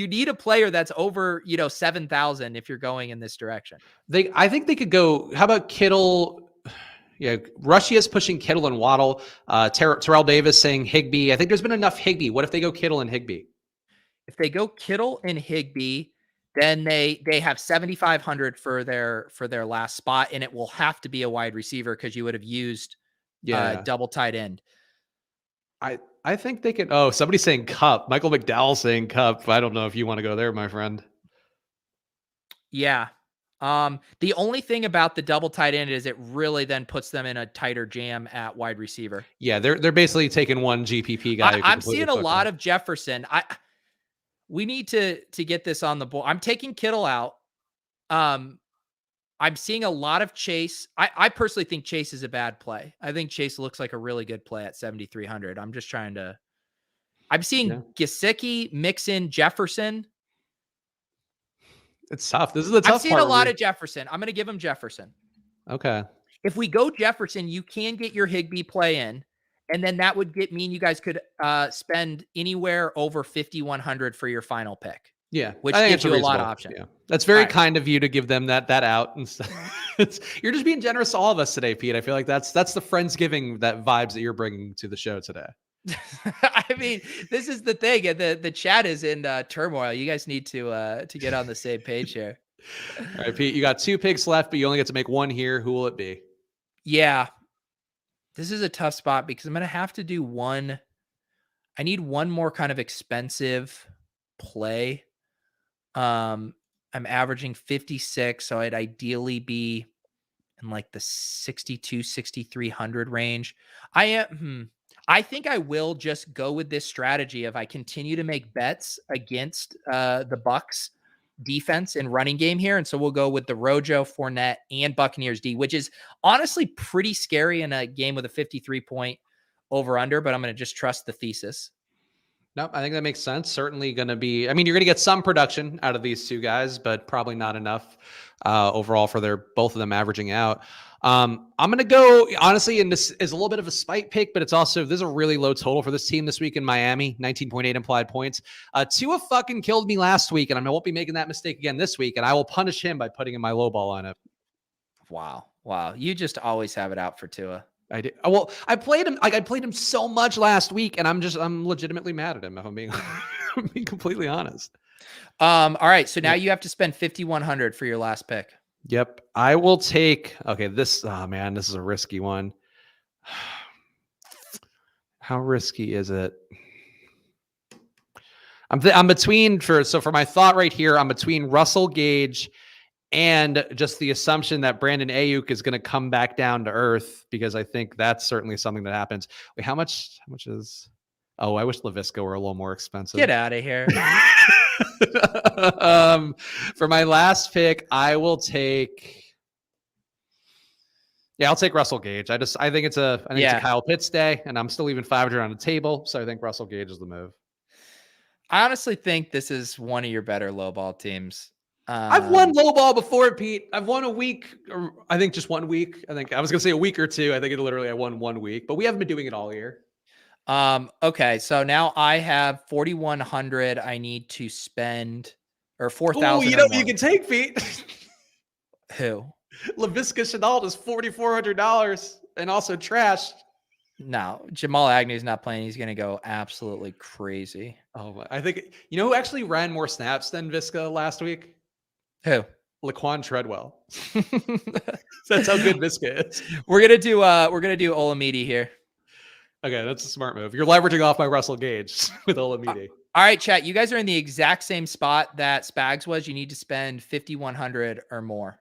need a player that's over, 7,000 if you're going in this direction. I think they could go. How about Kittle? Yeah, Russia is pushing Kittle and Waddle. Terrell Davis saying Higbee. I think there's been enough Higbee. What if they go Kittle and Higbee? If they go Kittle and Higbee, then they have 7,500 for their last spot, and it will have to be a wide receiver because you would have used double tight end. I think they could. Oh, somebody's saying Cup. Michael McDowell saying Cup. I don't know if you want to go there, my friend. Yeah. The only thing about the double tight end is it really then puts them in a tighter jam at wide receiver. Yeah, they're basically taking one GPP guy. I'm seeing a lot of Jefferson. We need to get this on the board. I'm taking Kittle out. I'm seeing a lot of Chase. I personally think Chase is a bad play. I think Chase looks like a really good play at 7,300. I'm just trying to. I'm seeing Gesicki, Mixon, Jefferson. It's tough. This is the tough part. I'm seeing a lot of Jefferson. I'm going to give him Jefferson. Okay. If we go Jefferson, you can get your Higbee play in, and then that would mean you guys could spend anywhere over 5,100 for your final pick. Yeah, which gives you a lot of options. Yeah. That's very kind of you to give them that out. And you're just being generous to all of us today, Pete. I feel like that's the Friendsgiving that vibes that you're bringing to the show today. I mean, this is the thing. The chat is in turmoil. You guys need to get on the same page here. All right, Pete, you got 2 picks left, but you only get to make one here. Who will it be? Yeah, this is a tough spot because I'm going to have to do one. I need one more kind of expensive play. I'm averaging 56, so I'd ideally be in like the 62, 6,300 range. I think I will just go with this strategy of I continue to make bets against the Bucs defense and running game here. And so we'll go with the Rojo, Fournette, and Buccaneers D, which is honestly pretty scary in a game with a 53-point over-under, but I'm going to just trust the thesis. No, I think that makes sense. Certainly going to be, I mean, you're going to get some production out of these two guys, but probably not enough overall for both of them averaging out. I'm going to go, honestly, and this is a little bit of a spite pick, but this is a really low total for this team this week in Miami, 19.8 implied points. Tua fucking killed me last week, and I won't be making that mistake again this week, and I will punish him by putting in my low ball on it. Wow. You just always have it out for Tua. I did. Well, I played him so much last week, and I'm legitimately mad at him if I'm being, I'm being completely honest. All right. So now you have to spend 5,100 for your last pick. Yep. I will take, okay. This is a risky one. How risky is it? I'm between for my thought right here, I'm between Russell Gage and just the assumption that Brandon Ayuk is going to come back down to earth, because I think that's certainly something that happens. Wait, how much is, I wish LaVisca were a little more expensive. Get out of here. For my last pick, I'll take Russell Gage. I think it's a Kyle Pitts day, and I'm still leaving 500 on the table. So I think Russell Gage is the move. I honestly think this is one of your better lowball teams. I've won lowball before, Pete. I've won a week, or I think just 1 week. I think I was going to say a week or two. I think I won 1 week, but we haven't been doing it all year. Okay. So now I have 4,100 I need to spend, or 4,000. You can take, Pete. Who? LaVisca Chenault is $4,400 and also trashed. No, Jamal Agnew's not playing. He's going to go absolutely crazy. Oh, I think, who actually ran more snaps than Visca last week? Who? Laquan Treadwell. That's how good Visca is. We're gonna do Olamide here. Okay, that's a smart move. You're leveraging off my Russell Gage with Olamide. All right, chat. You guys are in the exact same spot that Spags was. You need to spend 5,100 or more.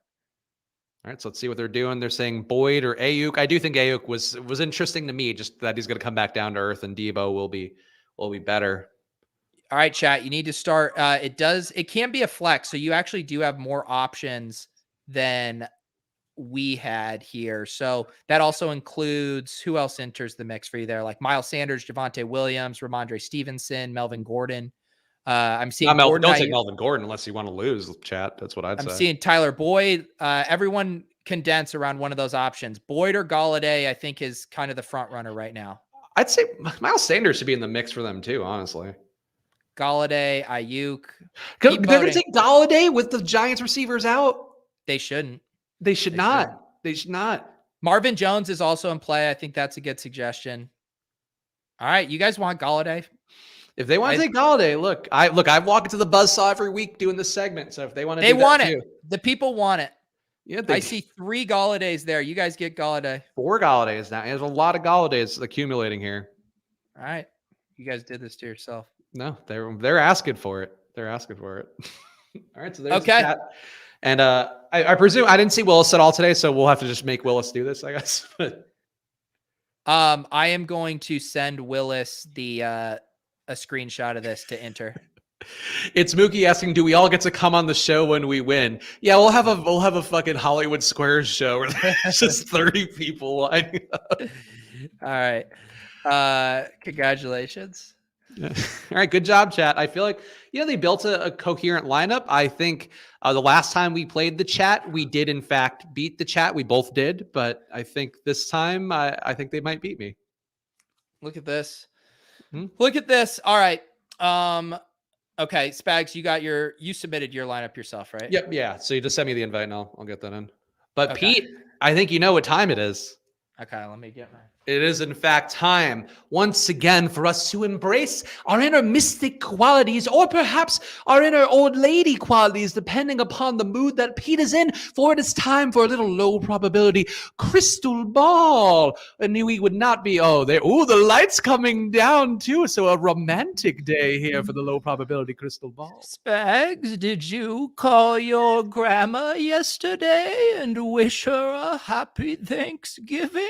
All right, so let's see what they're doing. They're saying Boyd or Ayuk. I do think Ayuk was interesting to me, just that he's going to come back down to earth, and Debo will be better. All right, chat. You need to start. It can be a flex, so you actually do have more options than we had here. So that also includes, who else enters the mix for you there? Like Miles Sanders, Javonte Williams, Ramondre Stevenson, Melvin Gordon. I'm seeing Don't take Melvin Gordon unless you want to lose, chat. That's what I'd say. I'm seeing Tyler Boyd. Everyone condense around one of those options. Boyd or Galladay, I think, is kind of the front runner right now. I'd say Miles Sanders should be in the mix for them too, honestly. Galladay, Ayuk. They're going to take Galladay with the Giants receivers out? They shouldn't. They should not. They should not. Marvin Jones is also in play. I think that's a good suggestion. All right, you guys want Galladay? If they want to take Galladay, look, I walk into the buzzsaw every week doing this segment. So if they want to, they want it. The people want it. Yeah, I see 3 Galladays there. You guys get Galladay. 4 Galladays now. There's a lot of Galladays accumulating here. All right, you guys did this to yourself. No, they're asking for it. They're asking for it. All right, so there's okay. The chat. And I presume I didn't see Willis at all today, so we'll have to just make Willis do this, I guess. I am going to send Willis a screenshot of this to enter. It's Mookie asking, "Do we all get to come on the show when we win?" Yeah, we'll have a fucking Hollywood Squares show where there's just 30 people lining up. All right. Congratulations. Yeah. All right, good job, chat. I feel like they built a coherent lineup. I think the last time we played the chat, we did in fact beat the chat. We both did, but I think this time I think they might beat me. Look at this. Look at this. All right. Okay, Spags, you submitted your lineup yourself, right? Yep. Yeah. So you just send me the invite and I'll get that in. But okay. Pete, I think you know what time it is. Okay, let me get mine. It is, in fact, time once again for us to embrace our inner mystic qualities, or perhaps our inner old lady qualities, depending upon the mood that Pete is in. For it is time for a little low probability crystal ball. And we would not be, the light's coming down too. So a romantic day here for the low probability crystal ball. Spags, did you call your grandma yesterday and wish her a happy Thanksgiving?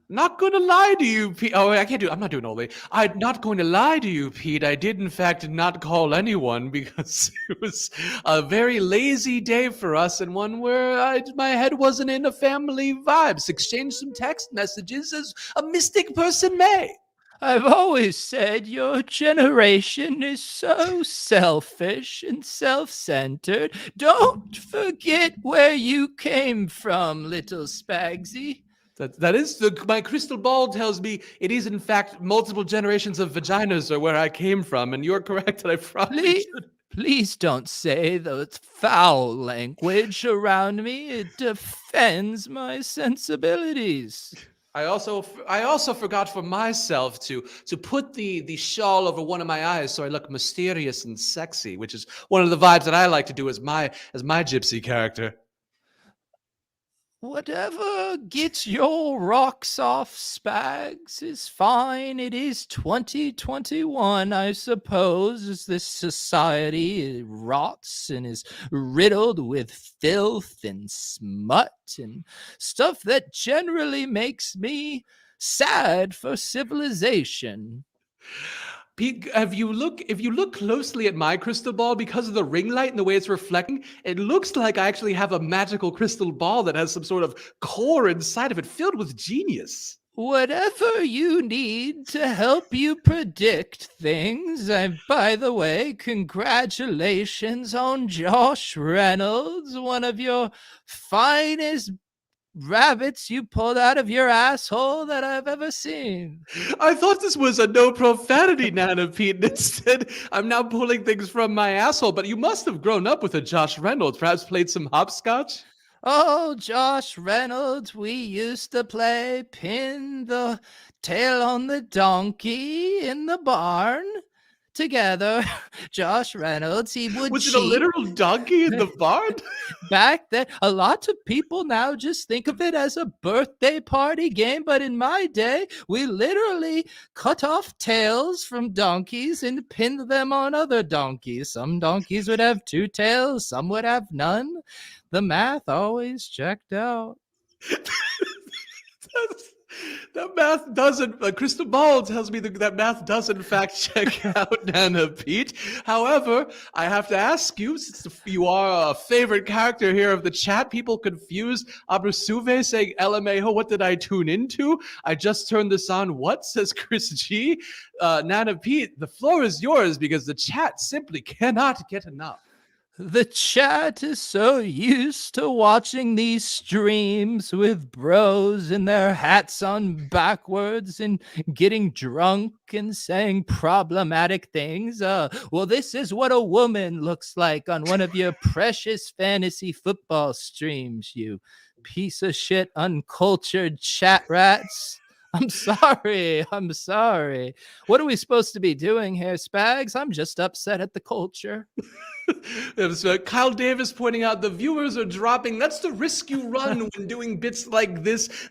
Not going to lie to you, Pete. Oh, I can't do it. I'm not doing old lady. I'm not going to lie to you, Pete. I did, in fact, not call anyone because it was a very lazy day for us and one where my head wasn't in a family vibes. Exchanged some text messages as a mystic person may. I've always said your generation is so selfish and self-centered. Don't forget where you came from, little Spagsy. That is my crystal ball tells me it is in fact multiple generations of vaginas are where I came from, and you're correct that I probably Please, should. please don't say those foul language around me. It offends my sensibilities. I also forgot for myself to put the shawl over one of my eyes so I look mysterious and sexy, which is one of the vibes that I like to do as my gypsy character. Whatever gets your rocks off, Spags, is fine. It is 2021, I suppose, as this society rots and is riddled with filth and smut and stuff that generally makes me sad for civilization. Pete, if you look closely at my crystal ball, because of the ring light and the way it's reflecting, it looks like I actually have a magical crystal ball that has some sort of core inside of it filled with genius. Whatever you need to help you predict things. By the way, congratulations on Josh Reynolds, one of your finest rabbits you pulled out of your asshole that I've ever seen. I thought this was a no profanity, Nana Pete. And instead, I'm now pulling things from my asshole. But you must have grown up with a Josh Reynolds, perhaps played some hopscotch? Oh, Josh Reynolds, we used to play pin the tail on the donkey in the barn together. Josh Reynolds, he would Was it cheat. a literal donkey in the barn? Back then, a lot of people now just think of it as a birthday party game, but in my day, we literally cut off tails from donkeys and pinned them on other donkeys. Some donkeys would have 2 tails, some would have none. The math always checked out. That math doesn't, crystal ball tells me that math does in fact check out, Nana Pete. However, I have to ask you, since you are a favorite character here of the chat, people confuse Abrasuve saying LMAO, what did I tune into? I just turned this on. What, says Chris G? Nana Pete, the floor is yours because the chat simply cannot get enough. The chat is so used to watching these streams with bros in their hats on backwards and getting drunk and saying problematic things. Well, this is what a woman looks like on one of your precious fantasy football streams, you piece of shit, uncultured chat rats. I'm sorry. I'm sorry. What are we supposed to be doing here, Spags? I'm just upset at the culture. Kyle Davis pointing out the viewers are dropping. That's the risk you run when doing bits like this.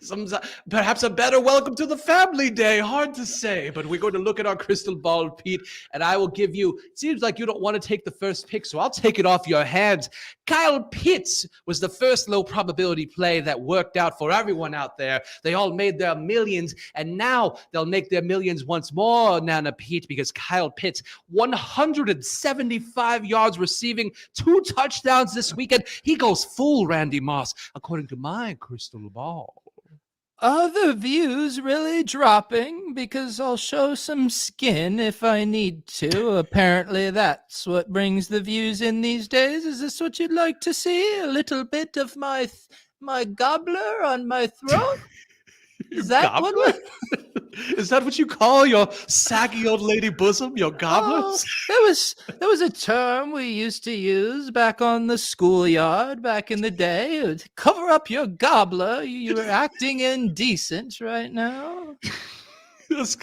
Perhaps a better welcome to the family day. Hard to say, but we're going to look at our crystal ball, Pete, and I will give you, it seems like you don't want to take the first pick, so I'll take it off your hands. Kyle Pitts was the first low probability play that worked out for everyone out there. They all made their millions, and now they'll make their millions once more, Nana Pete, because Kyle Pitts, 175 yards receiving, 2 touchdowns this weekend. He goes full Randy Moss, according to my crystal ball. Are the views really dropping? Because I'll show some skin if I need to. Apparently that's what brings the views in these days. Is this what you'd like to see? A little bit of my gobbler on my throat? Is that what Is that what you call your saggy old lady bosom, your gobblers? There was a term we used to use back on the schoolyard back in the day. It would cover up your gobbler. You're acting indecent right now. Those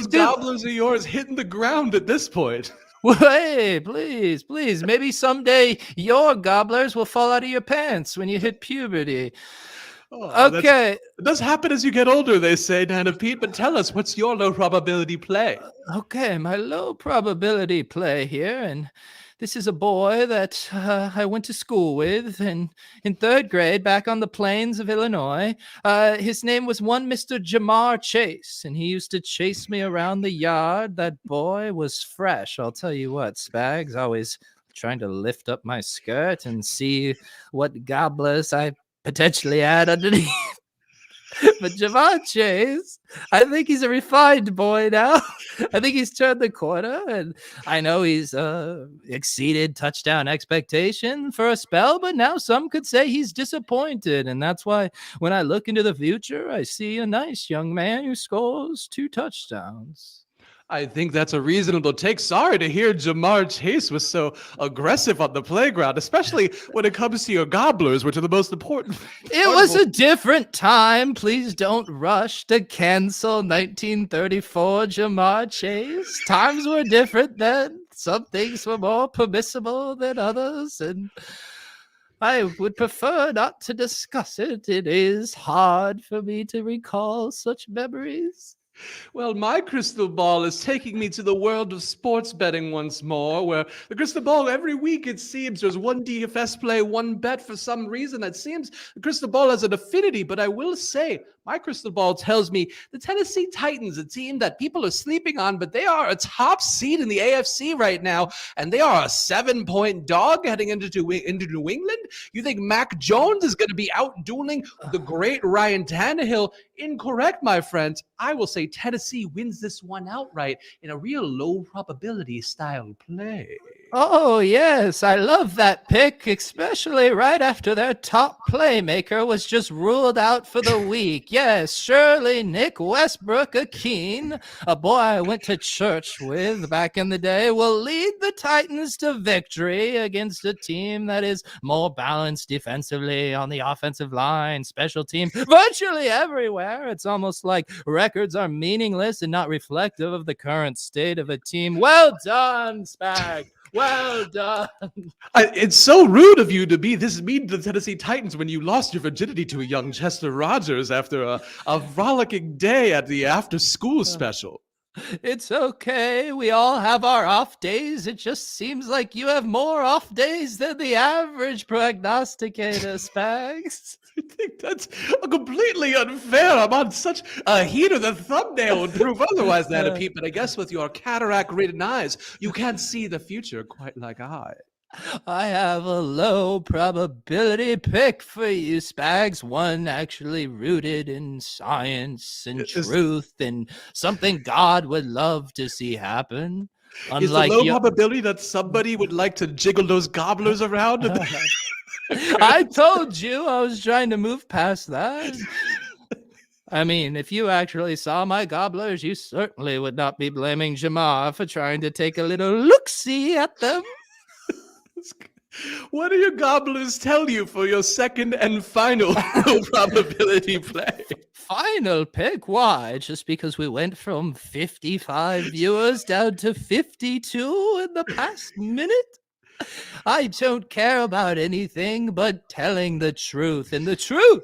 gobblers of yours hitting the ground at this point. Hey, please. Maybe someday your gobblers will fall out of your pants when you hit puberty. Oh, okay. It does happen as you get older, they say, Nana Pete, but tell us, what's your low probability play? Okay, my low probability play here, and this is a boy that I went to school with in 3rd grade back on the plains of Illinois. His name was one Mr. Jamar Chase, and he used to chase me around the yard. That boy was fresh, I'll tell you what. Spags always trying to lift up my skirt and see what gobblers I potentially had underneath. But Jamar Chase, I think he's a refined boy now. I think he's turned the corner, and I know he's exceeded touchdown expectation for a spell, but now some could say he's disappointed, and that's why when I look into the future, I see a nice young man who scores 2 touchdowns. I think that's a reasonable take. Sorry to hear Jamar Chase was so aggressive on the playground, especially when it comes to your gobblers, which are the most important. It was a different time. Please don't rush to cancel 1934 Jamar Chase. Times were different then. Some things were more permissible than others, and I would prefer not to discuss it. It is hard for me to recall such memories. Well, my crystal ball is taking me to the world of sports betting once more, where the crystal ball, every week it seems there's one DFS play, one bet for some reason. It seems the crystal ball has an affinity, but I will say my crystal ball tells me the Tennessee Titans, a team that people are sleeping on, but they are a top seed in the AFC right now, and they are a 7-point dog heading into New England. You think Mac Jones is going to be out dueling the great Ryan Tannehill? Incorrect, my friends. I will say Tennessee wins this one outright in a real low probability style play. Oh, yes, I love that pick, especially right after their top playmaker was just ruled out for the week. Yes, surely Nick Westbrook-Akeen, a boy I went to church with back in the day, will lead the Titans to victory against a team that is more balanced defensively on the offensive line, special team, virtually everywhere. It's almost like records are meaningless and not reflective of the current state of a team. Well done, Spags. Well done. It's so rude of you to be this mean to the Tennessee Titans when you lost your virginity to a young Chester Rogers after a frolicking day at the after-school special. It's okay. We all have our off days. It just seems like you have more off days than the average prognosticator, Spags. I think that's completely unfair. I'm on such a heat of the thumbnail would prove otherwise, Nana Pete. But I guess with your cataract-ridden eyes, you can't see the future quite like I. I have a low probability pick for you, Spags. One actually rooted in science and truth and something God would love to see happen. Is the low probability that somebody would like to jiggle those gobblers around? I told you I was trying to move past that. I mean, if you actually saw my gobblers, you certainly would not be blaming Jamar for trying to take a little look-see at them. What do your gobblers tell you for your second and final probability play? Final pick? Why? Just because we went from 55 viewers down to 52 in the past minute? I don't care about anything but telling the truth. And the truth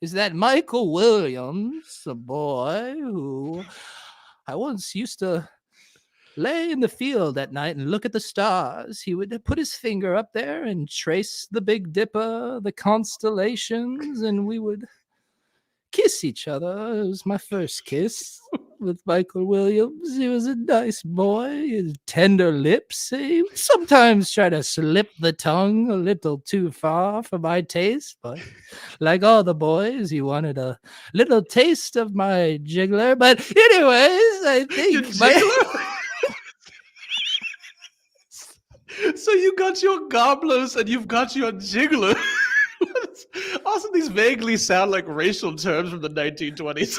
is that Michael Williams, a boy who I once used to lay in the field at night and look at the stars, he would put his finger up there and trace the Big Dipper, the constellations, and we would kiss each other. It was my first kiss with Michael Williams. He was a nice boy, his tender lips. He would sometimes try to slip the tongue a little too far for my taste, but like all the boys, he wanted a little taste of my jiggler. But anyways, I think So you got your gobblers and you've got your jiggler. Also, these vaguely sound like racial terms from the 1920s.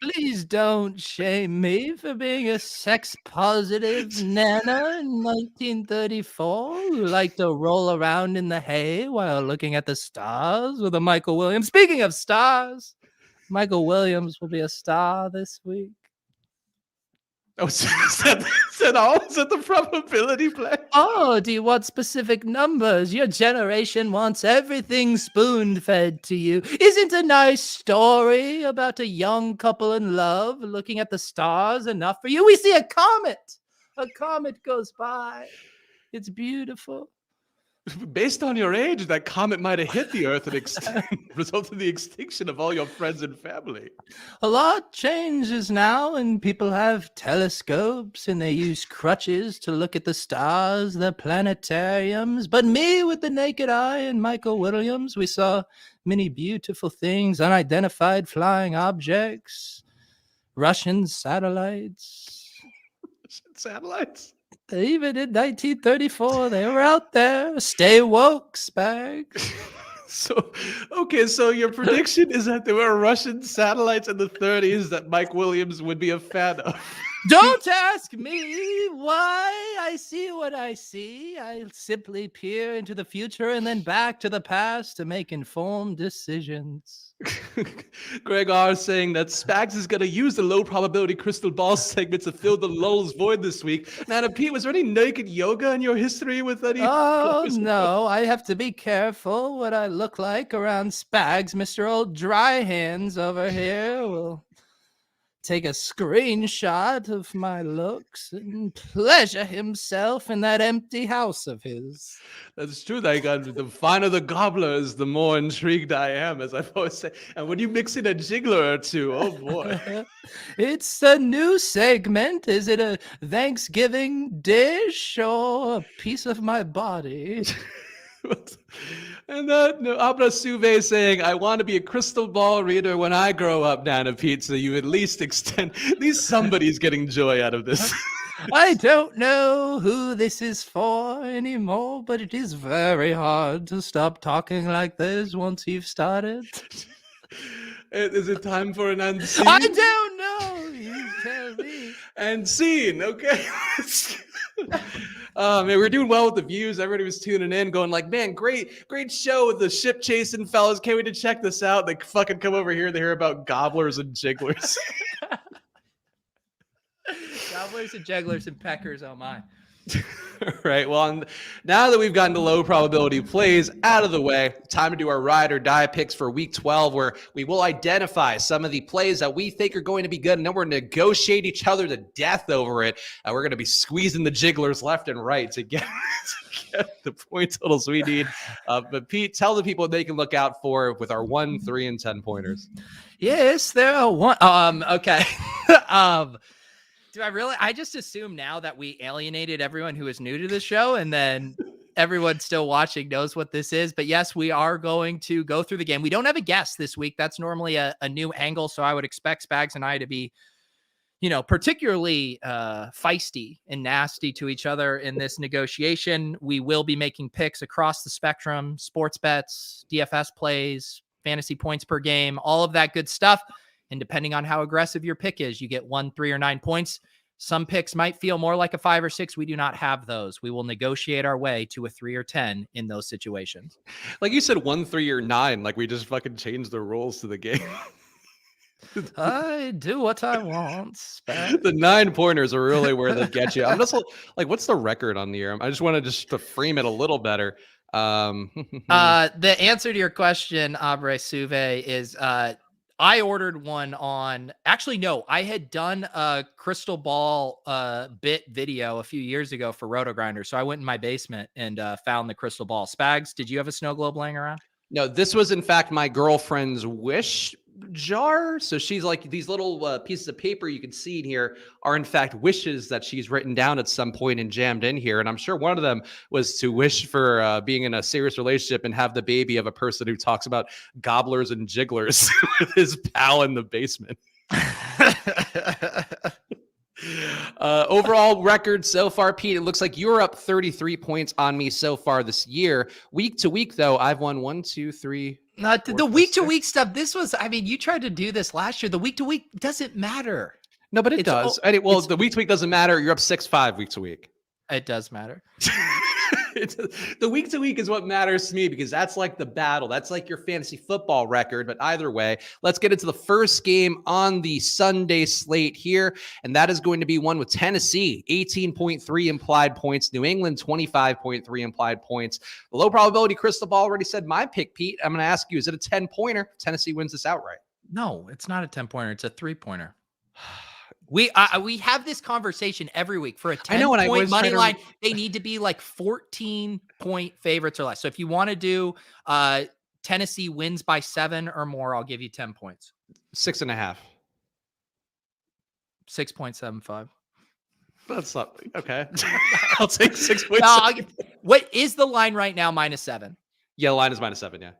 Please don't shame me for being a sex-positive nana in 1934 who liked to roll around in the hay while looking at the stars with a Michael Williams. Speaking of stars, Michael Williams will be a star this week. Oh, is that all? Is that the probability play? Oh, do you want specific numbers? Your generation wants everything spoon-fed to you. Isn't a nice story about a young couple in love looking at the stars enough for you? We see a comet. A comet goes by. It's beautiful. Based on your age, that comet might have hit the Earth and resulted in the extinction of all your friends and family. A lot changes now, and people have telescopes and they use crutches to look at the stars, the planetariums. But me, with the naked eye, and Michael Williams, we saw many beautiful things, unidentified flying objects, Russian satellites. Satellites? Even in 1934, they were out there. Stay woke, Spags. So your prediction is that there were Russian satellites in the 30s that Mike Williams would be a fan of. Don't ask me why I see what I see. I simply peer into the future and then back to the past to make informed decisions. Greg R. saying that Spags is going to use the low probability crystal ball segment to fill the lulls void this week. Now, Pete, was there any naked yoga in your history with any? Oh, no. I have to be careful what I look like around Spags. Mr. Old Dry Hands over here will take a screenshot of my looks and pleasure himself in that empty house of his. That's true. The finer the gobblers, the more intrigued I am, as I've always said. And when you mix in a jiggler or two, oh boy. It's a new segment. Is it a Thanksgiving dish or a piece of my body? And then Abra Suve saying, I want to be a crystal ball reader when I grow up, Nana Pete, so you at least somebody's getting joy out of this. I don't know who this is for anymore, but it is very hard to stop talking like this once you've started. Is it time for an unseen? I don't know. You tell me. And scene, okay. Man, we're doing well with the views. Everybody was tuning in, going like, man, great show with the ship chasing fellas. Can't wait to check this out. They fucking come over here, they hear about gobblers and jigglers. Gobblers and jugglers and peckers, oh my. Right. Well, now that we've gotten the low probability plays out of the way, time to do our ride or die picks for week 12, where we will identify some of the plays that we think are going to be good, and then we're going to negotiate each other to death over it. We're going to be squeezing the jigglers left and right to get the point totals we need. But Pete, tell the people what they can look out for with our 1, 3, and 10 pointers. Yes, there are one. Okay. Do I really? I just assume now that we alienated everyone who is new to the show, and then everyone still watching knows what this is. But yes, we are going to go through the game. We don't have a guest this week. That's normally a new angle. So I would expect Spags and I to be, particularly feisty and nasty to each other in this negotiation. We will be making picks across the spectrum: sports bets, DFS plays, fantasy points per game, all of that good stuff. And depending on how aggressive your pick is, you get 1, 3, or 9 points. Some picks might feel more like a 5 or 6. We do not have those. We will negotiate our way to a 3 or 10 in those situations. Like you said, 1, 3, or 9. Like we just fucking changed the rules to the game. I do what I want. The 9 pointers are really where they get you. I'm just like, what's the record on the year? I just want to frame it a little better. The answer to your question, Abre Suve, is I ordered one on, actually, no, I had done a crystal ball bit video a few years ago for Roto Grinder. So I went in my basement and found the crystal ball. Spags, did you have a snow globe laying around? No, this was in fact my girlfriend's wish jar. So she's like, these little pieces of paper you can see in here are in fact wishes that she's written down at some point and jammed in here. And I'm sure one of them was to wish for being in a serious relationship and have the baby of a person who talks about gobblers and jigglers with his pal in the basement. Overall record so far, Pete, it looks like you're up 33 points on me so far this year. Week to week, though, I've won 1, 2, 3. The week to week stuff. This was, you tried to do this last year. The week to week doesn't matter. No, but it does. The week to week doesn't matter. You're up 6-5 week to week. It does matter. The week to week is what matters to me, because that's like the battle. That's like your fantasy football record. But either way, let's get into the first game on the Sunday slate here. And that is going to be one with Tennessee, 18.3 implied points. New England, 25.3 implied points. The low probability crystal ball already said my pick, Pete. I'm going to ask you, is it a 10-pointer? Tennessee wins this outright. No, it's not a 10-pointer. It's a 3-pointer. We have this conversation every week. For a 10-point money line, they need to be like 14-point favorites or less. So if you want to do Tennessee wins by 7 or more, I'll give you 10 points. 6.5. 6.75. That's not okay. I'll take 6.7. What is the line right now? -7. Yeah, the line is -7. Yeah.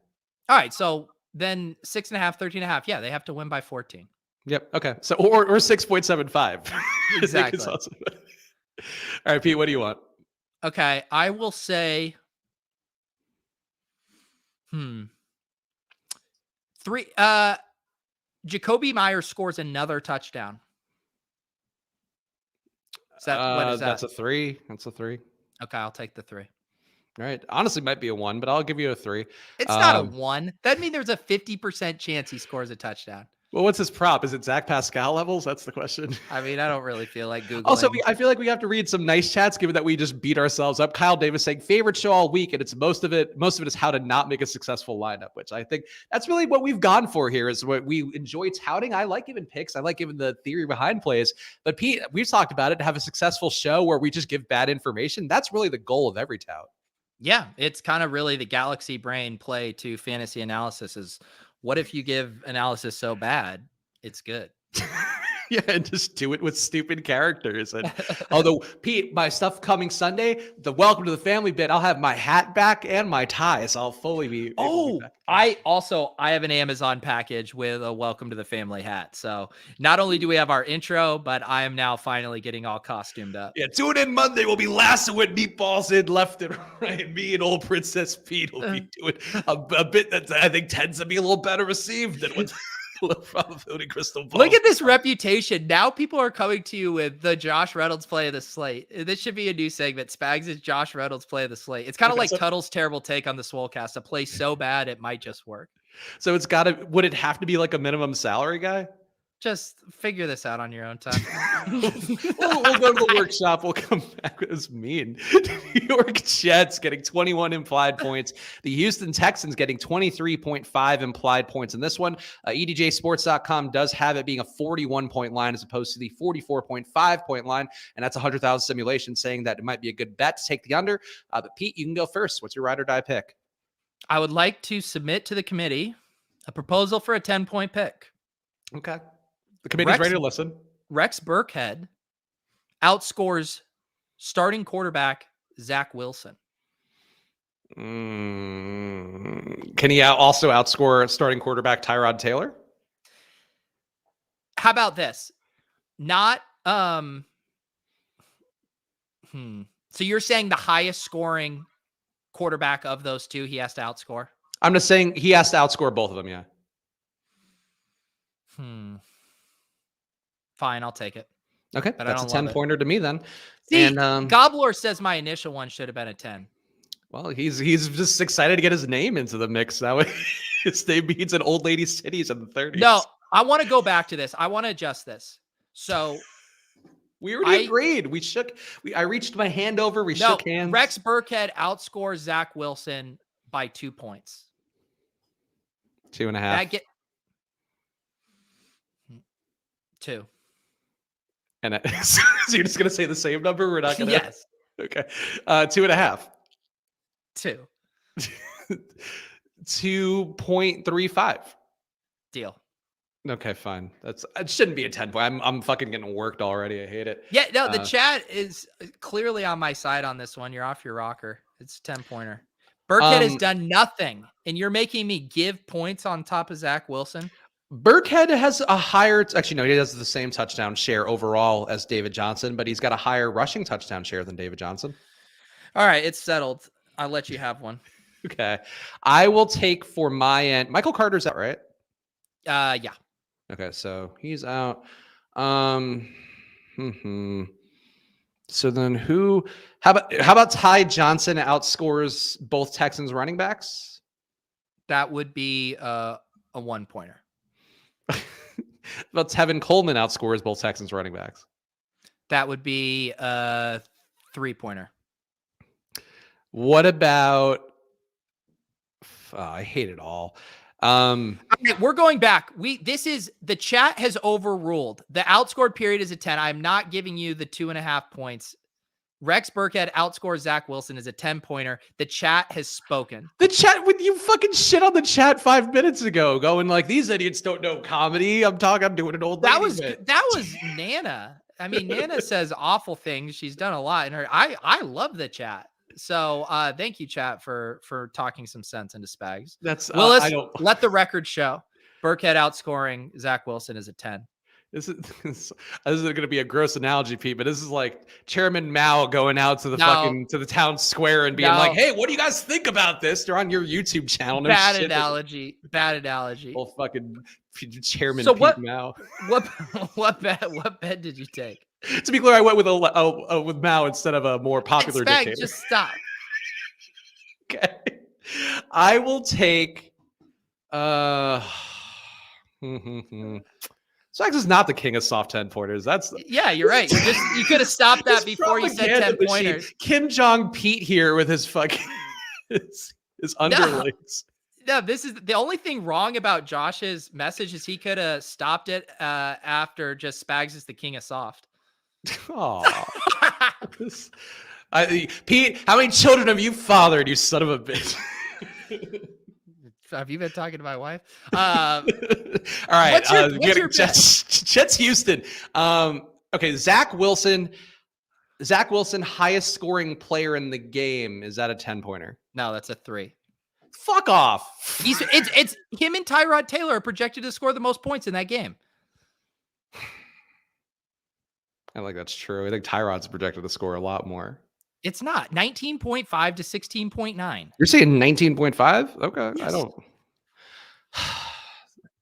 All right. So then 6.5, 13.5. Yeah, they have to win by 14. Yep. Okay. So or 6.75. Exactly. Awesome. All right, Pete. What do you want? Okay, I will say. 3. Jacoby Myers scores another touchdown. What is that? That's a 3. That's a 3. Okay, I'll take the 3. All right. Honestly, might be a 1, but I'll give you a 3. It's not a 1. That means there's a 50% chance he scores a touchdown. Well, what's his prop? Is it Zach Pascal levels? That's the question. I mean, I don't really feel like Googling. Also, I feel like we have to read some nice chats, given that we just beat ourselves up. Kyle Davis saying favorite show all week, and it's most of it is how to not make a successful lineup, which I think that's really what we've gone for here. Is what we enjoy touting. I like giving picks. I like giving the theory behind plays. But Pete, we've talked about it. To have a successful show where we just give bad information. That's really the goal of every tout. Yeah, it's kind of really the galaxy brain play to fantasy analysis. Is what if you give analysis so bad it's good? Yeah, and just do it with stupid characters. And although, Pete, my stuff coming Sunday, the welcome to the family bit, I'll have my hat back and my tie, so I'll fully be. I have an Amazon package with a welcome to the family hat. So not only do we have our intro, but I am now finally getting all costumed up. Yeah, tune in Monday. We'll be lassoing meatballs in left and right. Me and old Princess Pete will be doing a bit that I think tends to be a little better received than what's probability crystal ball. Look at this reputation. Now people are coming to you with the Josh Reynolds play of the slate. This should be a new segment. Spags is Josh Reynolds play of the slate. It's kind of like Tuttle's terrible take on the Swolecast. A play so bad it might just work. So would it have to be like a minimum salary guy? Just figure this out on your own time. We'll go to the workshop. We'll come back. It was mean. The New York Jets getting 21 implied points. The Houston Texans getting 23.5 implied points in this one. EDJsports.com does have it being a 41-point line as opposed to the 44.5-point line. And that's 100,000 simulation saying that it might be a good bet to take the under. But Pete, you can go first. What's your ride or die pick? I would like to submit to the committee a proposal for a 10-point pick. Okay. The committee's ready to listen. Rex Burkhead outscores starting quarterback Zach Wilson. Can he also outscore starting quarterback Tyrod Taylor? How about this? Not So you're saying the highest scoring quarterback of those two he has to outscore? I'm just saying he has to outscore both of them, yeah. Fine, I'll take it. Okay, but that's a 10-pointer to me then. See, and, Gobbler says my initial one should have been a 10. Well, he's just excited to get his name into the mix. That way his name means in old lady cities in the 30s. No, I want to go back to this. I want to adjust this. So we already agreed. I reached my hand over. We shook hands. Rex Burkhead outscores Zach Wilson by 2 points. 2.5. 2. And so you're just going to say the same number? We're not going to. Yes. Okay. 2.5. 2. 2.35. Deal. Okay, fine. It shouldn't be a 10-point. I'm fucking getting worked already. I hate it. Yeah, no, the chat is clearly on my side on this one. You're off your rocker. It's a 10-pointer. Burkhead has done nothing, and you're making me give points on top of Zach Wilson? Burkhead has a higher, actually, no, he has the same touchdown share overall as David Johnson, but he's got a higher rushing touchdown share than David Johnson. All right, it's settled. I'll let you have one. Okay. I will take for my end. Michael Carter's out, right? Yeah. Okay, so he's out. So then how about Ty Johnson outscores both Texans running backs? That would be a 1-pointer. About Tevin Coleman outscores both Texans running backs. That would be a 3-pointer. What about? I hate it all. Okay, we're going back. The chat has overruled. The outscored period is a 10. I'm not giving you the 2.5 points. Rex Burkhead outscores Zach Wilson as a 10-pointer. The chat has spoken. The chat, when you fucking shit on the chat 5 minutes ago, going like, these idiots don't know comedy. I'm doing an old lady bit. That was Nana. I mean, Nana says awful things. She's done a lot in her. I love the chat. So thank you, chat, for talking some sense into Spags. That's Willis, I don't let the record show. Burkhead outscoring Zach Wilson is a 10. This is going to be a gross analogy, Pete, but this is like Chairman Mao going out to the to the town square and being like, "Hey, what do you guys think about this?" They're on your YouTube channel. No bad shit. analogy. Bad analogy. Well, fucking Chairman so Pete Mao. What bet did you take? To be clear, I went with with Mao instead of a more popular dictator. Just stop. Okay, I will take. Spags is not the king of soft 10-pointers. Yeah, you're right. You could have stopped that before you said 10-pointers. Kim Jong Pete here with his fucking his underlings. No, this is the only thing wrong about Josh's message is he could have stopped it after just Spags is the king of soft. Oh, Pete, how many children have you fathered, you son of a bitch? Have you been talking to my wife? All right. What's your Jets Houston. Okay. Zach Wilson, highest scoring player in the game. Is that a 10-pointer? No, that's a 3. Fuck off. It's him and Tyrod Taylor are projected to score the most points in that game. I think that's true. I think Tyrod's projected to score a lot more. It's not 19.5 to 16.9. You're saying 19.5? Okay. Yes. I don't.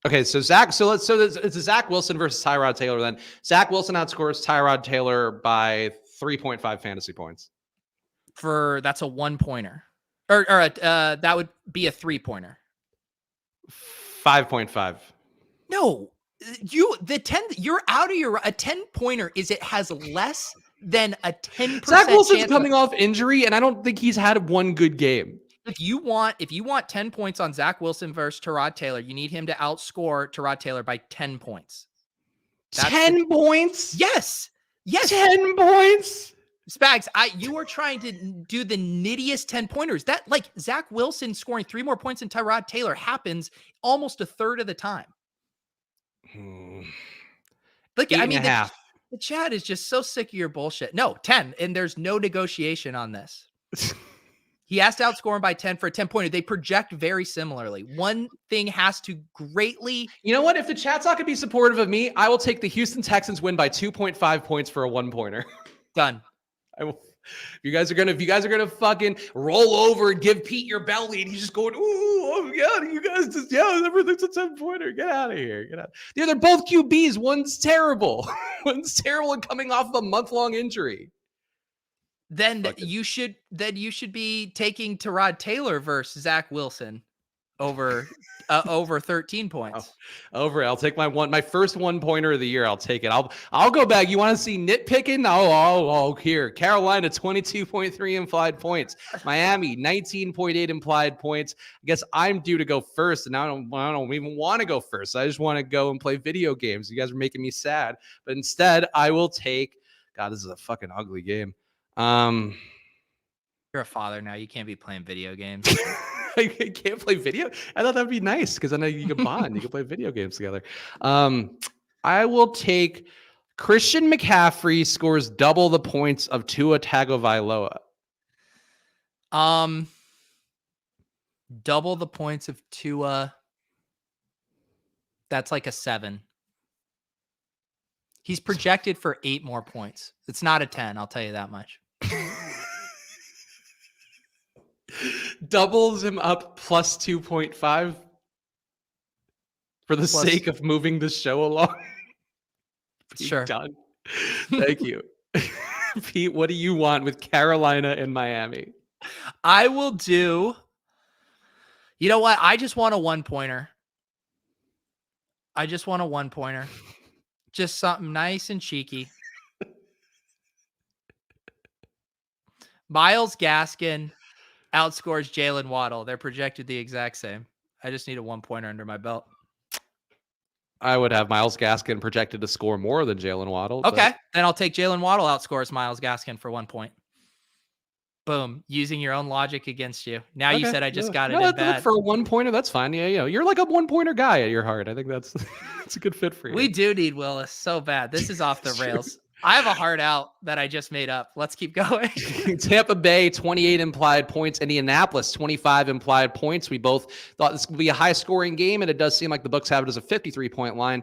Okay. So it's a Zach Wilson versus Tyrod Taylor. Then Zach Wilson outscores Tyrod Taylor by 3.5 fantasy points. That's a 1-pointer or that would be a 3-pointer. 5.5. No, you're out of your, a 10-pointer it has less than a 10%. Zach Wilson's coming off injury, and I don't think he's had one good game. If you want 10 points on Zach Wilson versus Tyrod Taylor, you need him to outscore Tyrod Taylor by 10 points. 10 points? Yes. 10 points? Spags, you are trying to do the nittiest 10-pointers. That, like, Zach Wilson scoring 3 more points than Tyrod Taylor happens almost a third of the time. Look, I mean, the chat is just so sick of your bullshit. No, 10, and there's no negotiation on this. He has to outscore him by 10 for a 10-pointer. They project very similarly. One thing has to greatly... You know what? If the chat's not going to be supportive of me, I will take the Houston Texans win by 2.5 points for a 1-pointer. Done. I will. If you guys are gonna fucking roll over and give Pete your belly, and he's just going, oh yeah, you guys just everything's a 10-pointer. Get out of here. Get out. Yeah, they're both QBs. One's terrible. One's terrible and coming off of a month-long injury. Then you should be taking Tyrod Taylor versus Zach Wilson over 13 points. I'll take my first 1-pointer of the year. I'll take it. I'll go back. You want to see nitpicking? Oh, here. Carolina 22.3 implied points. Miami 19.8 implied points. I guess I'm due to go first, and I don't even want to go first. I just want to go and play video games. You guys are making me sad, but instead I will take. God, this is a fucking ugly game. You're a father now. You can't be playing video games. I can't play video. I thought that'd be nice because I know you can bond. You can play video games together. I will take Christian McCaffrey scores double the points of Tua Tagovailoa. Double the points of Tua. That's like a 7. He's projected for 8 more points. It's not a 10. I'll tell you that much. Doubles him up plus 2.5 for the sake of moving the show along. Sure. Done. Thank you. Pete, what do you want with Carolina and Miami? I will do. You know what? I just want a 1-pointer. Just something nice and cheeky. Myles Gaskin outscores Jalen Waddle. They're projected the exact same. I just need a 1-pointer under my belt. I would have Myles Gaskin projected to score more than Jalen Waddle. Okay, then I'll take Jalen Waddle outscores Myles Gaskin for 1 point. Boom, using your own logic against you. Now you said I just got it in bad. For a 1-pointer, that's fine. Yeah, you're like a 1-pointer guy at your heart. I think that's it's a good fit for you. We do need Willis so bad. This is off the rails. I have a heart out that I just made up. Let's keep going. Tampa Bay, 28 implied points. Indianapolis, 25 implied points. We both thought this would be a high-scoring game, and it does seem like the books have it as a 53-point line.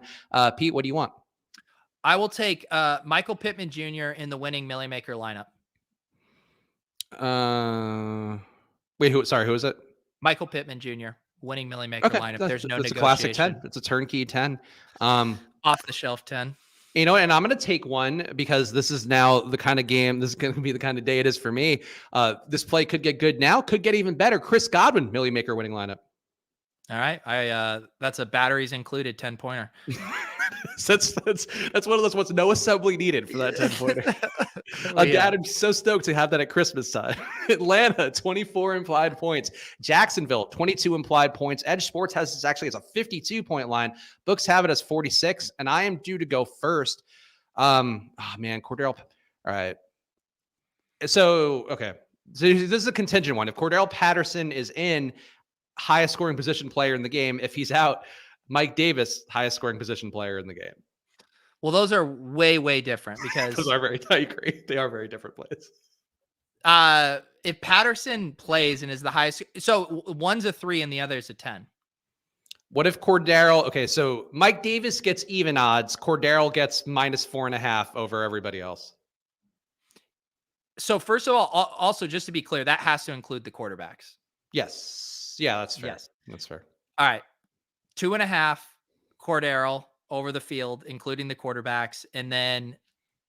Pete, what do you want? I will take Michael Pittman Jr. in the winning Millie Maker lineup. Wait, who is it? Michael Pittman Jr. winning Millie Maker lineup. There's no negotiation. It's a classic 10. It's a turnkey 10. Off the shelf 10. You know, and I'm going to take one because this is now the kind of game. This is going to be the kind of day it is for me. This play could get good now, could get even better. Chris Godwin, Millie Maker winning lineup. All right. That's a batteries included 10-pointer. that's one of those what's no assembly needed for that 10-pointer. Dad, I'm so stoked to have that at Christmas time. Atlanta, 24 implied points. Jacksonville, 22 implied points. Edge Sports has this actually as a 52-point line. Books have it as 46, and I am due to go first. Cordaro. All right. So this is a contingent one. If Cordaro Patterson is in, highest scoring position player in the game. If he's out, Mike Davis, highest scoring position player in the game. Well, those are way, way different because I agree. They are very different plays. If Patterson plays and is the highest, so one's a 3 and the other is a 10. What if Cordaro? Okay, so Mike Davis gets even odds. Cordaro gets -4.5 over everybody else. So first of all, also just to be clear, that has to include the quarterbacks. Yes. Yeah, that's fair. Yes. That's fair. All right. 2.5 Cordaro over the field, including the quarterbacks. And then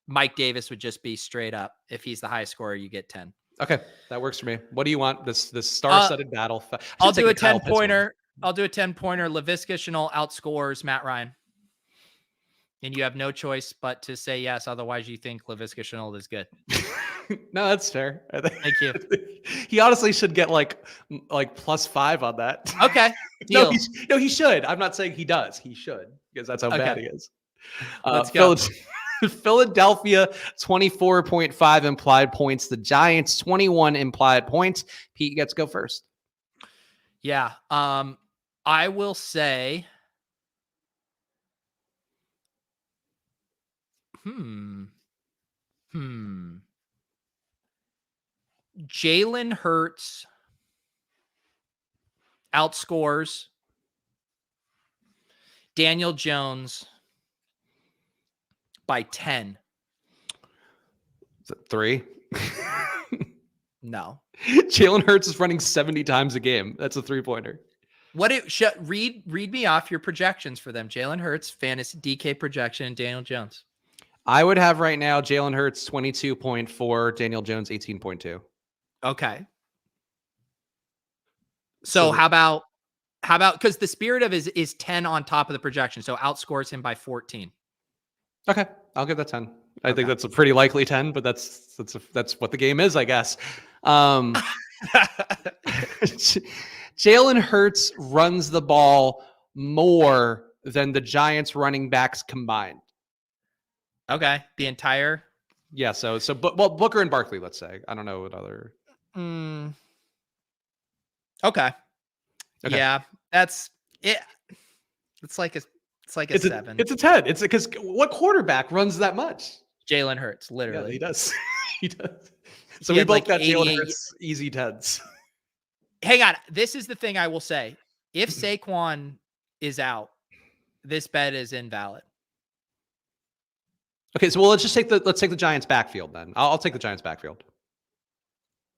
Mike Davis would just be straight up. If he's the highest scorer, you get 10. Okay. That works for me. What do you want? This star-studded battle. I'll do a 10-pointer. I'll do a 10-pointer. Laviska Shenault outscores Matt Ryan. And you have no choice but to say yes. Otherwise, you think Laviska Shenault is good. No, that's fair. Thank you. He honestly should get like +5 on that. Okay. No, he should. I'm not saying he does. He should because that's how bad he is. Let's go. Philadelphia, 24.5 implied points. The Giants, 21 implied points. Pete gets to go first. Yeah. I will say. Jalen Hurts outscores Daniel Jones by 10. Is it 3? No. Jalen Hurts is running 70 times a game. That's a 3-pointer. Read me off your projections for them. Jalen Hurts, fantasy DK projection, and Daniel Jones. I would have right now Jalen Hurts 22.4, Daniel Jones 18.2. Okay. So how about because the spirit of is 10 on top of the projection, so outscores him by 14. Okay, I'll give that 10. I think that's a pretty likely 10, but that's what the game is, I guess. Jalen Hurts runs the ball more than the Giants running backs combined. Okay, the entire. Yeah, but Booker and Barkley, let's say. I don't know what other. Okay. Yeah, that's it. It's like a 7. It's a 10. It's because what quarterback runs that much? Jalen Hurts, literally. Yeah, he does. He does. So we both got Jalen Hurts easy 10s. Hang on. This is the thing I will say. If Saquon is out, this bet is invalid. Okay, so let's take the Giants backfield then. I'll take the Giants backfield.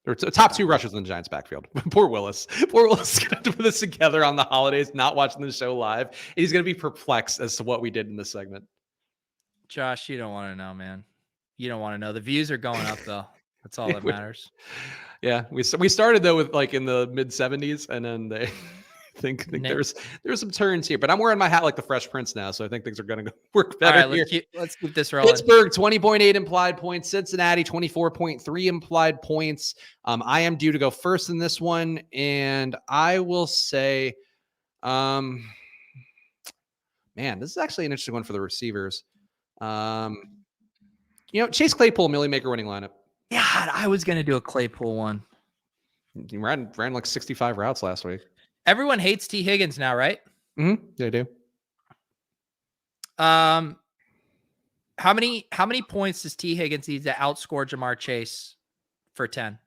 Or top 2 rushers in the Giants backfield. Poor Willis. Poor Willis is going to have to put this together on the holidays, not watching the show live. He's going to be perplexed as to what we did in this segment. Josh, you don't want to know, man. You don't want to know. The views are going up, though. That's all that matters. Yeah, we started though with like in the mid 70s, and then they think there's some turns here. But I'm wearing my hat like the Fresh Prince now, so I think things are going to work better. All right, here. Let's keep this rolling. Pittsburgh 20.8 implied points. Cincinnati 24.3 implied points. I am due to go first in this one, and I will say Man, this is actually an interesting one for the receivers. Chase Claypool, Millie Maker winning lineup. Yeah, I was going to do a Claypool one. He ran like 65 routes last week. Everyone hates T. Higgins now, right? Mm-hmm. They do. How many points does T. Higgins need to outscore Jamar Chase for 10?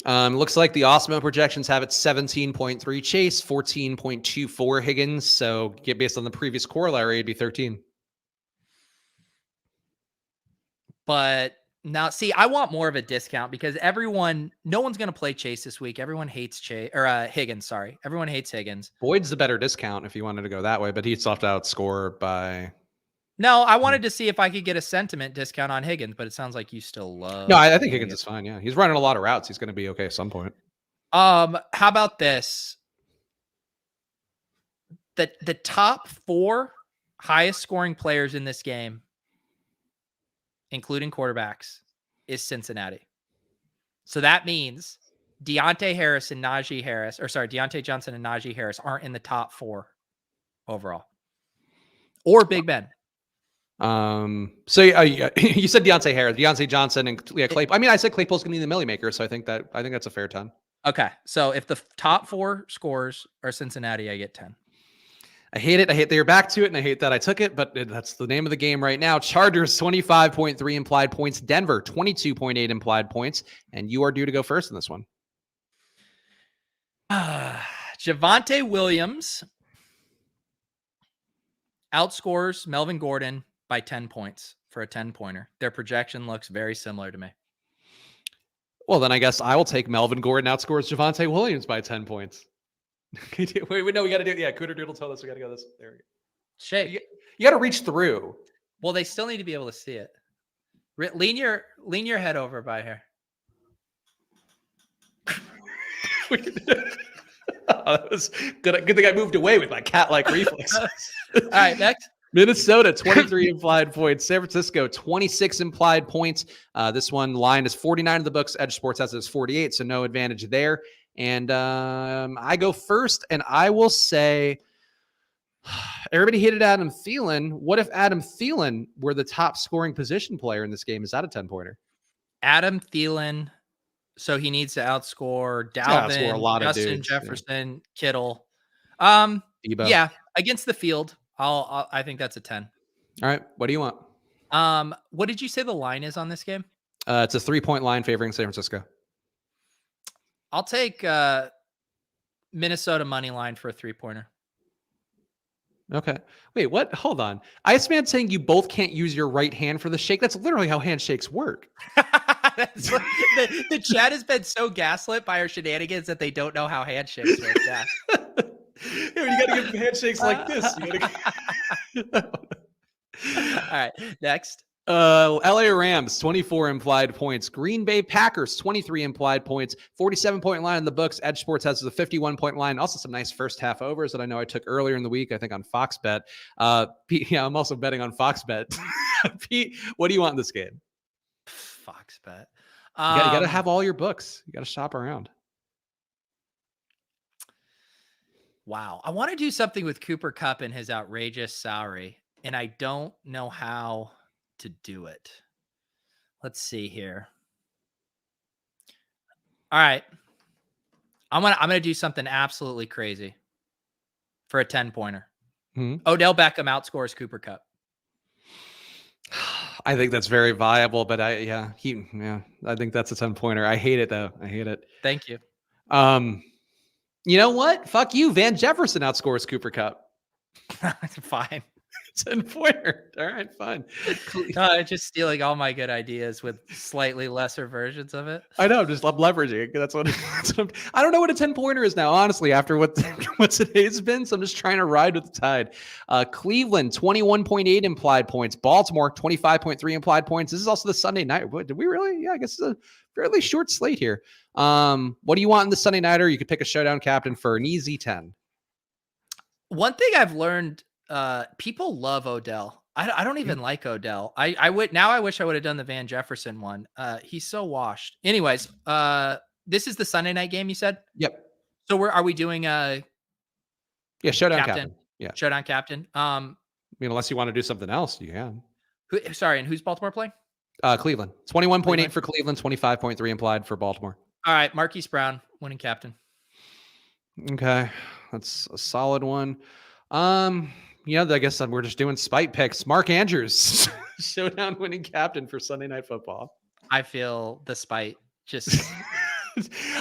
Looks like the Awesemo projections have it 17.3 Chase, 14.24 Higgins. So based on the previous corollary, it'd be 13. But now, see, I want more of a discount because no one's going to play Chase this week. Everyone hates Higgins. Sorry. Everyone hates Higgins. Boyd's the better discount if you wanted to go that way, but he'd still have to outscore by. No, I wanted to see if I could get a sentiment discount on Higgins, but it sounds like you still love. No, I think Higgins is fine. Yeah. He's running a lot of routes. He's going to be okay at some point. How about this? The top 4 highest scoring players in this game, including quarterbacks, is Cincinnati. So that means Deontay Johnson and Najee Harris aren't in the top 4 overall. Or Big Ben. So you said Deontay Johnson and Claypool. I mean, I said Claypool's going to be the Millie Maker, so I think that's a fair 10. Okay. So if the top 4 scores are Cincinnati, I get 10. I hate it. I hate that you're back to it, and I hate that I took it, but that's the name of the game right now. Chargers, 25.3 implied points. Denver, 22.8 implied points. And you are due to go first in this one. Javonte Williams outscores Melvin Gordon by 10 points for a 10-pointer. Their projection looks very similar to me. Well, then I guess I will take Melvin Gordon outscores Javonte Williams by 10 points. Wait, no, we got to do it. Yeah, Cooter Doodle told us we got to go this. There we go. Shake. You got to reach through. Well, they still need to be able to see it. Lean your head over by here. That was good. Good thing I moved away with my cat-like reflexes. All right, next. Minnesota, 23 implied points. San Francisco, 26 implied points. This one line is 49 in the books. Edge Sports has it as 48, so no advantage there. And I go first, and I will say everybody hated Adam Thielen. What if Adam Thielen were the top scoring position player in this game? Is that a 10-pointer? Adam Thielen, so he needs to outscore Dalvin, Justin Jefferson, Kittle. Debo. Yeah, against the field, I think that's a 10. All right, what do you want? What did you say the line is on this game? It's a 3-point line favoring San Francisco. I'll take Minnesota money line for a 3-pointer. Okay. Wait, what? Hold on. Iceman saying you both can't use your right hand for the shake. That's literally how handshakes work. The chat has been so gaslit by our shenanigans that they don't know how handshakes work. Yeah. You got to give handshakes like this. All right, next. LA Rams, 24 implied points. Green Bay Packers, 23 implied points. 47-point line in the books. Edge Sports has a 51-point line. Also some nice first half overs that I know I took earlier in the week, I think on Fox Bet. Pete, yeah, I'm also betting on Fox Bet. Pete, what do you want in this game? Fox Bet. You got to have all your books. You got to shop around. Wow. I want to do something with Cooper Kupp and his outrageous salary, and I don't know how to do it. Let's see here. All right. I'm gonna do something absolutely crazy for a 10-pointer. Odell Beckham outscores Cooper Kupp. I think that's very viable, but I think that's a 10-pointer. I hate it though. I hate it. Thank you. You know what? Fuck you. Van Jefferson outscores Cooper Kupp. Fine. 10-pointer. All right, fine. Just stealing all my good ideas with slightly lesser versions of it. I know. I'm leveraging. That's what I don't know what a 10-pointer is now, honestly, after what today's been. So I'm just trying to ride with the tide. Cleveland, 21.8 implied points. Baltimore, 25.3 implied points. This is also the Sunday night. Did we really? Yeah, I guess it's a fairly short slate here. What do you want in the Sunday nighter? You could pick a showdown captain for an easy 10. One thing I've learned, people love Odell. I don't even like Odell. I wish I would have done the Van Jefferson one. He's so washed. Anyways, this is the Sunday night game, you said? Yep. So are we doing Yeah, showdown captain. Yeah. Showdown captain. I mean, unless you want to do something else, you can. Sorry, and who's Baltimore playing? Cleveland. 21.8 for Cleveland, 25.3 implied for Baltimore. All right, Marquise Brown, winning captain. Okay, that's a solid one. Yeah, I guess we're just doing spite picks. Mark Andrews, showdown winning captain for Sunday Night Football. I feel the spite just.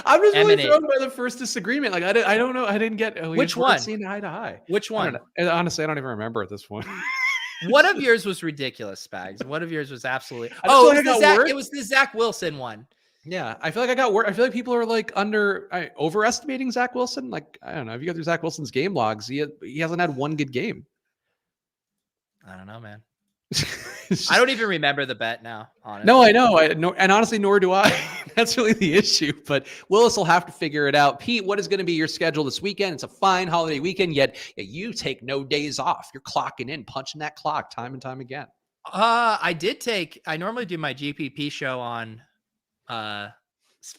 I'm just really thrown by the first disagreement. Like I don't know. I didn't get which one. Seeing eye to eye. Which one? Honestly, I don't even remember at this point. One of yours was ridiculous, Spags. One of yours was absolutely. It was the Zach Wilson one. Yeah, I feel like I got worse. I feel like people are like overestimating Zach Wilson. Like, I don't know. If you go through Zach Wilson's game logs, he hasn't had one good game. I don't know, man. I don't even remember the bet now, honestly. No, I know. And honestly, nor do I. That's really the issue. But Willis will have to figure it out. Pete, what is going to be your schedule this weekend? It's a fine holiday weekend, yet you take no days off. You're clocking in, punching that clock time and time again. I normally do my GPP show on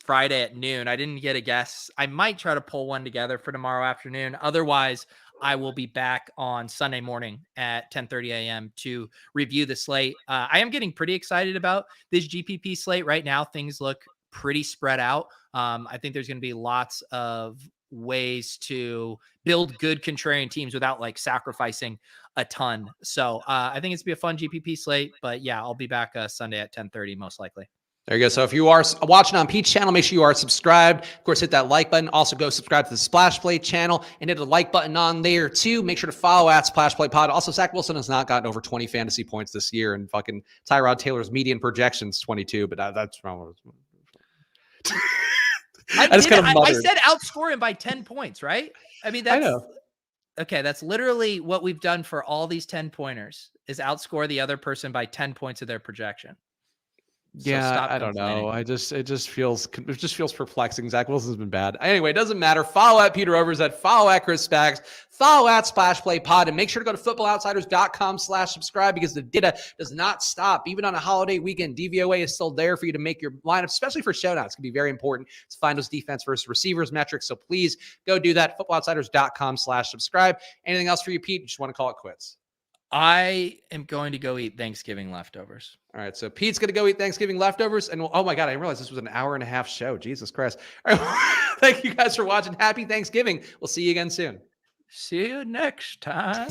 Friday at noon. I didn't get a guess. I might try to pull one together for tomorrow afternoon. Otherwise, I will be back on Sunday morning at 10:30 a.m. to review the slate. I am getting pretty excited about this GPP slate right now. Things look pretty spread out. I think there's going to be lots of ways to build good contrarian teams without like sacrificing a ton. So I think it's going to be a fun GPP slate. But yeah, I'll be back Sunday at 10:30 most likely. There you go. So if you are watching on Pete's channel, make sure you are subscribed. Of course, hit that like button. Also, go subscribe to the Splash Play channel and hit the like button on there too. Make sure to follow at Splash Play Pod. Also, Zach Wilson has not gotten over 20 fantasy points this year, and fucking Tyrod Taylor's median projections 22. But that's wrong. I said outscore him by 10 points, right? I mean, that's okay. That's literally what we've done for all these 10 pointers is outscore the other person by 10 points of their projection. Yeah, I don't know. It just feels perplexing. Zach Wilson's been bad. Anyway, it doesn't matter. Follow at Peter Overzet, follow at Chris Spags, follow at Splash Play Pod, and make sure to go to footballoutsiders.com/subscribe because the data does not stop. Even on a holiday weekend, DVOA is still there for you to make your lineup, especially for showdowns. It's going to be very important to find those defense versus receivers metrics. So please go do that. footballoutsiders.com/subscribe. Anything else for you, Pete? You just want to call it quits? I am going to go eat Thanksgiving leftovers. All right. So Pete's going to go eat Thanksgiving leftovers. And oh my God, I realized this was an hour-and-a-half show. Jesus Christ. All right. Thank you guys for watching. Happy Thanksgiving. We'll see you again soon. See you next time.